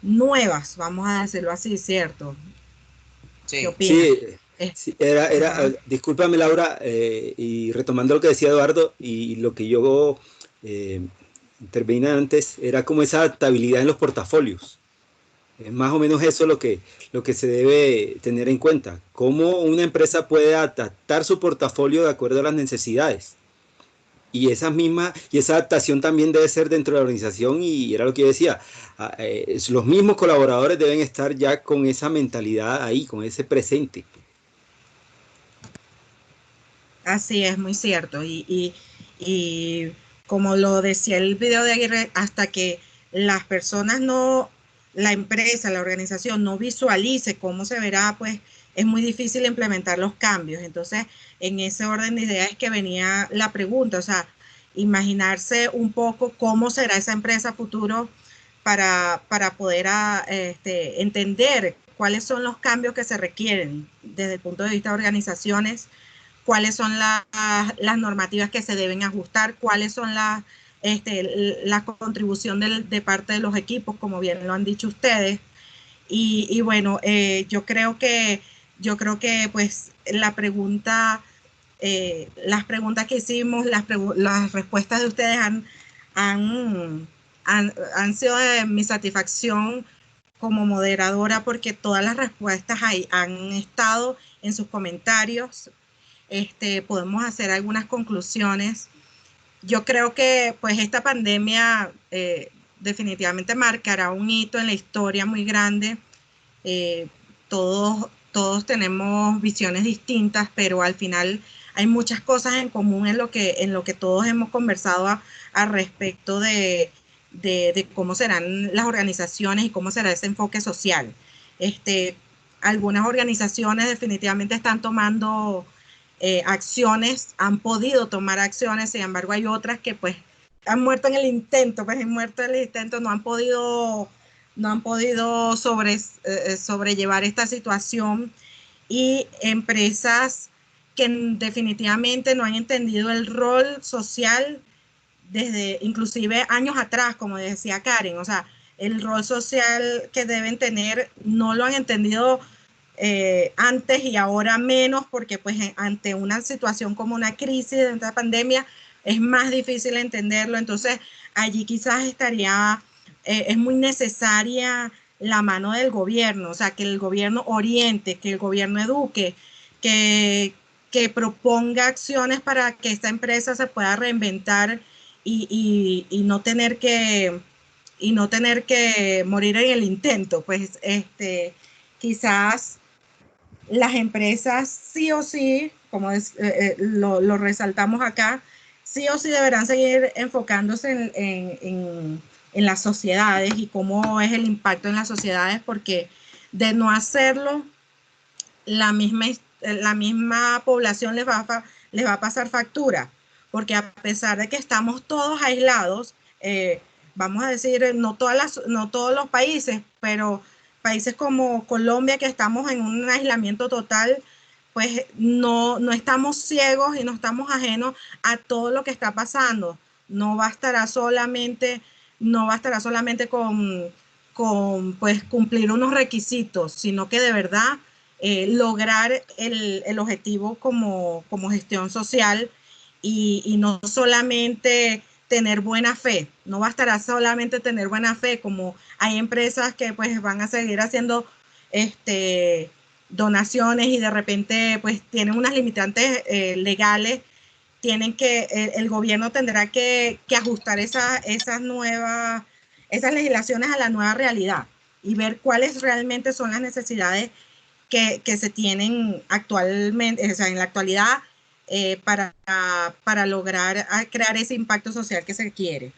nuevas, vamos a decirlo así, ¿cierto? Sí. ¿Qué opinas? Sí, discúlpame Laura, y retomando lo que decía Eduardo y lo que yo intervine antes, era como esa adaptabilidad en los portafolios. Es más o menos eso lo que se debe tener en cuenta. Cómo una empresa puede adaptar su portafolio de acuerdo a las necesidades. Y esa adaptación también debe ser dentro de la organización y era lo que yo decía, los mismos colaboradores deben estar ya con esa mentalidad ahí, con ese presente. Así es, muy cierto. Y como lo decía el video de Aguirre, hasta que las personas la empresa, la organización no visualice cómo se verá, pues es muy difícil implementar los cambios. Entonces, en ese orden de ideas es que venía la pregunta, o sea, imaginarse un poco cómo será esa empresa futuro para poder entender cuáles son los cambios que se requieren desde el punto de vista de organizaciones, cuáles son las normativas que se deben ajustar, cuáles son la contribución de parte de los equipos, como bien lo han dicho ustedes. Y bueno, yo creo que pues la pregunta, las preguntas que hicimos, las respuestas de ustedes han sido de mi satisfacción como moderadora, porque todas las respuestas ahí han estado en sus comentarios. Podemos hacer algunas conclusiones. Yo creo que pues esta pandemia definitivamente marcará un hito en la historia muy grande. Todos tenemos visiones distintas, pero al final hay muchas cosas en común en lo que todos hemos conversado al respecto de cómo serán las organizaciones y cómo será ese enfoque social. Algunas organizaciones definitivamente están tomando acciones, han podido tomar acciones, sin embargo hay otras que pues han muerto en el intento, no han podido sobrellevar esta situación, y empresas que definitivamente no han entendido el rol social desde inclusive años atrás, como decía Karen, o sea, el rol social que deben tener no lo han entendido antes, y ahora menos, porque pues ante una situación como una crisis de esta pandemia es más difícil entenderlo. Entonces allí quizás es muy necesaria la mano del gobierno, o sea, que el gobierno oriente, que el gobierno eduque, que proponga acciones para que esta empresa se pueda reinventar y no tener que morir en el intento. Pues quizás las empresas sí o sí, como lo resaltamos acá, sí o sí deberán seguir enfocándose en las sociedades y cómo es el impacto en las sociedades, porque de no hacerlo, la misma población les va a pasar factura, porque a pesar de que estamos todos aislados, vamos a decir, no todos los países, pero países como Colombia, que estamos en un aislamiento total, pues no estamos ciegos y no estamos ajenos a todo lo que está pasando. No bastará solamente con pues cumplir unos requisitos, sino que de verdad lograr el objetivo como gestión social, y no solamente tener buena fe. No bastará solamente tener buena fe, como hay empresas que pues van a seguir haciendo donaciones y de repente pues tienen unas limitantes legales. El gobierno tendrá que ajustar esas legislaciones a la nueva realidad y ver cuáles realmente son las necesidades que se tienen actualmente, o sea, en la actualidad, para lograr crear ese impacto social que se quiere.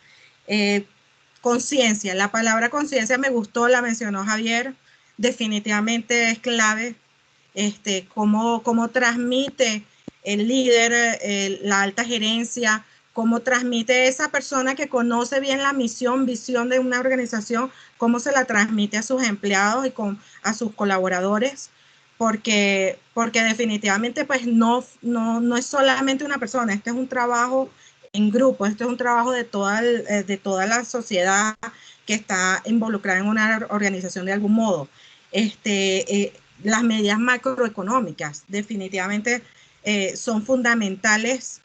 Conciencia, la palabra conciencia me gustó, la mencionó Javier, definitivamente es clave. Cómo transmite el líder, la alta gerencia, cómo transmite esa persona que conoce bien la misión, visión de una organización, cómo se la transmite a sus empleados y a sus colaboradores, porque definitivamente pues no es solamente una persona, este es un trabajo en grupo, este es un trabajo de toda la sociedad que está involucrada en una organización de algún modo. Las medidas macroeconómicas definitivamente son fundamentales,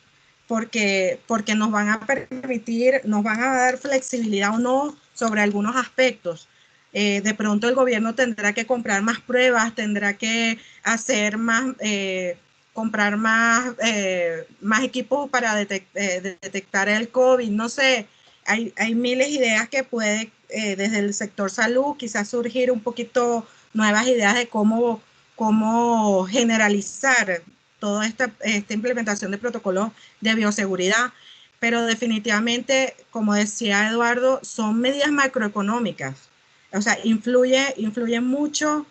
porque nos van a permitir, nos van a dar flexibilidad o no sobre algunos aspectos. De pronto el gobierno tendrá que comprar más pruebas, tendrá que hacer comprar más equipos para detectar el COVID, no sé, hay miles de ideas que puede desde el sector salud quizás surgir un poquito nuevas ideas de cómo generalizar toda esta implementación de protocolos de bioseguridad, pero definitivamente, como decía Eduardo, son medidas macroeconómicas, o sea, influye mucho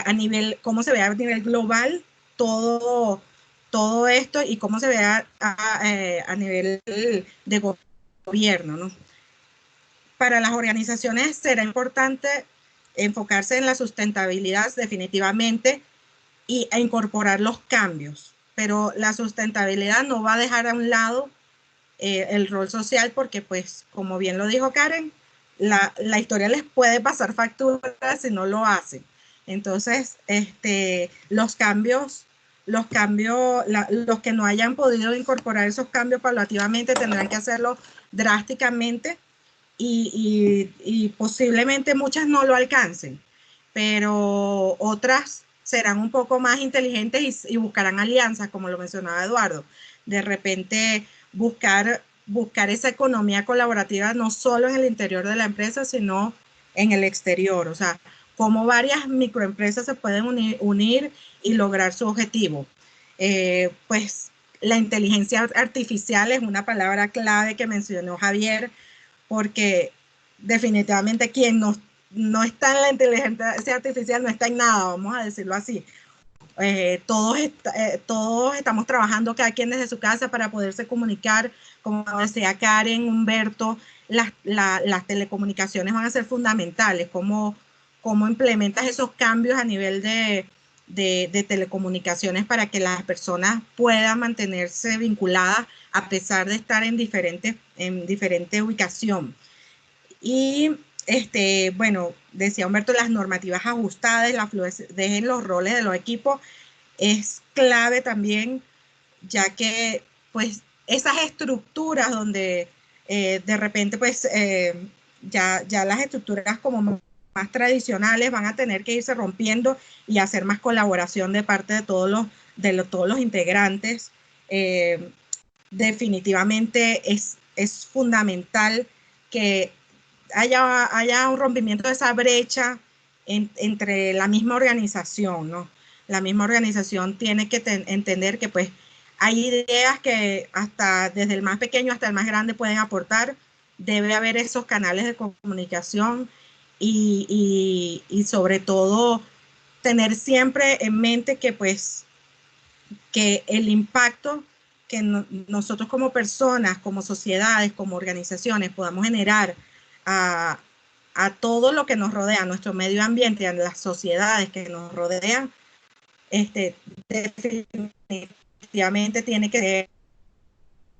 a nivel, cómo se ve a nivel global todo esto y cómo se ve a nivel de gobierno, ¿no? Para las organizaciones será importante enfocarse en la sustentabilidad definitivamente e incorporar los cambios, pero la sustentabilidad no va a dejar a un lado el rol social, porque pues como bien lo dijo Karen, la historia les puede pasar factura si no lo hacen. Entonces, los que no hayan podido incorporar esos cambios paulativamente tendrán que hacerlo drásticamente y posiblemente muchas no lo alcancen, pero otras serán un poco más inteligentes y buscarán alianzas, como lo mencionaba Eduardo. De repente buscar esa economía colaborativa no solo en el interior de la empresa, sino en el exterior. O sea, cómo varias microempresas se pueden unir y lograr su objetivo. Pues la inteligencia artificial es una palabra clave que mencionó Javier, porque definitivamente quien no está en la inteligencia artificial no está en nada, vamos a decirlo así. Todos estamos trabajando cada quien desde su casa para poderse comunicar, como decía Karen, Humberto, las telecomunicaciones van a ser fundamentales. ¿Cómo implementas esos cambios a nivel de telecomunicaciones para que las personas puedan mantenerse vinculadas a pesar de estar en diferente ubicación? Y bueno, decía Humberto, las normativas ajustadas, la fluidez en los roles de los equipos es clave también, ya que pues esas estructuras donde de repente pues ya las estructuras como más tradicionales van a tener que irse rompiendo y hacer más colaboración de parte de todos los integrantes. Definitivamente es fundamental que haya un rompimiento de esa brecha entre la misma organización, ¿no? La misma organización tiene que entender que pues hay ideas que hasta desde el más pequeño hasta el más grande pueden aportar. Debe haber esos canales de comunicación y sobre todo tener siempre en mente que pues que el impacto que nosotros como personas, como sociedades, como organizaciones podamos generar a todo lo que nos rodea, a nuestro medio ambiente, a las sociedades que nos rodean, definitivamente tiene que ser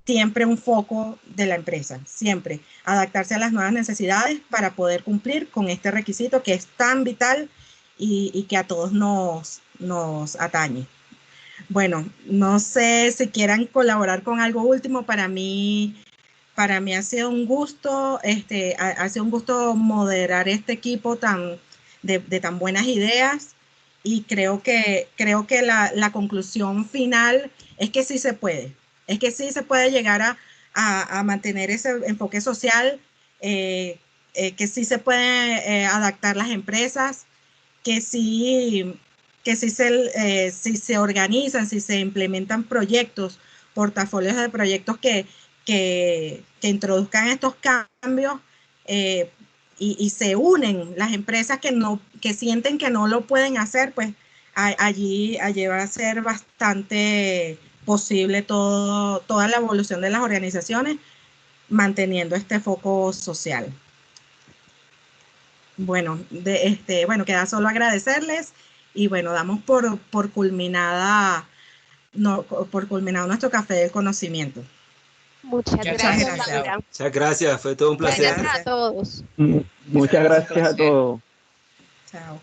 siempre un foco de la empresa, siempre adaptarse a las nuevas necesidades para poder cumplir con este requisito que es tan vital y que a todos nos atañe. Bueno, no sé si quieran colaborar con algo último. Para mí ha sido un gusto, ha sido un gusto moderar este equipo de tan buenas ideas, y creo que la conclusión final es que sí se puede, llegar a mantener ese enfoque social, que sí se puede adaptar las empresas, que sí si se organizan, si se implementan proyectos, portafolios de proyectos que introduzcan estos cambios, y se unen las empresas que sienten que no lo pueden hacer, pues allí va a ser bastante posible toda la evolución de las organizaciones, manteniendo este foco social. Bueno, queda solo agradecerles y bueno, damos por culminado nuestro café del conocimiento. Muchas gracias, Laura. Muchas gracias, fue todo un placer. Gracias a todos. Muchas gracias a todos. Chao.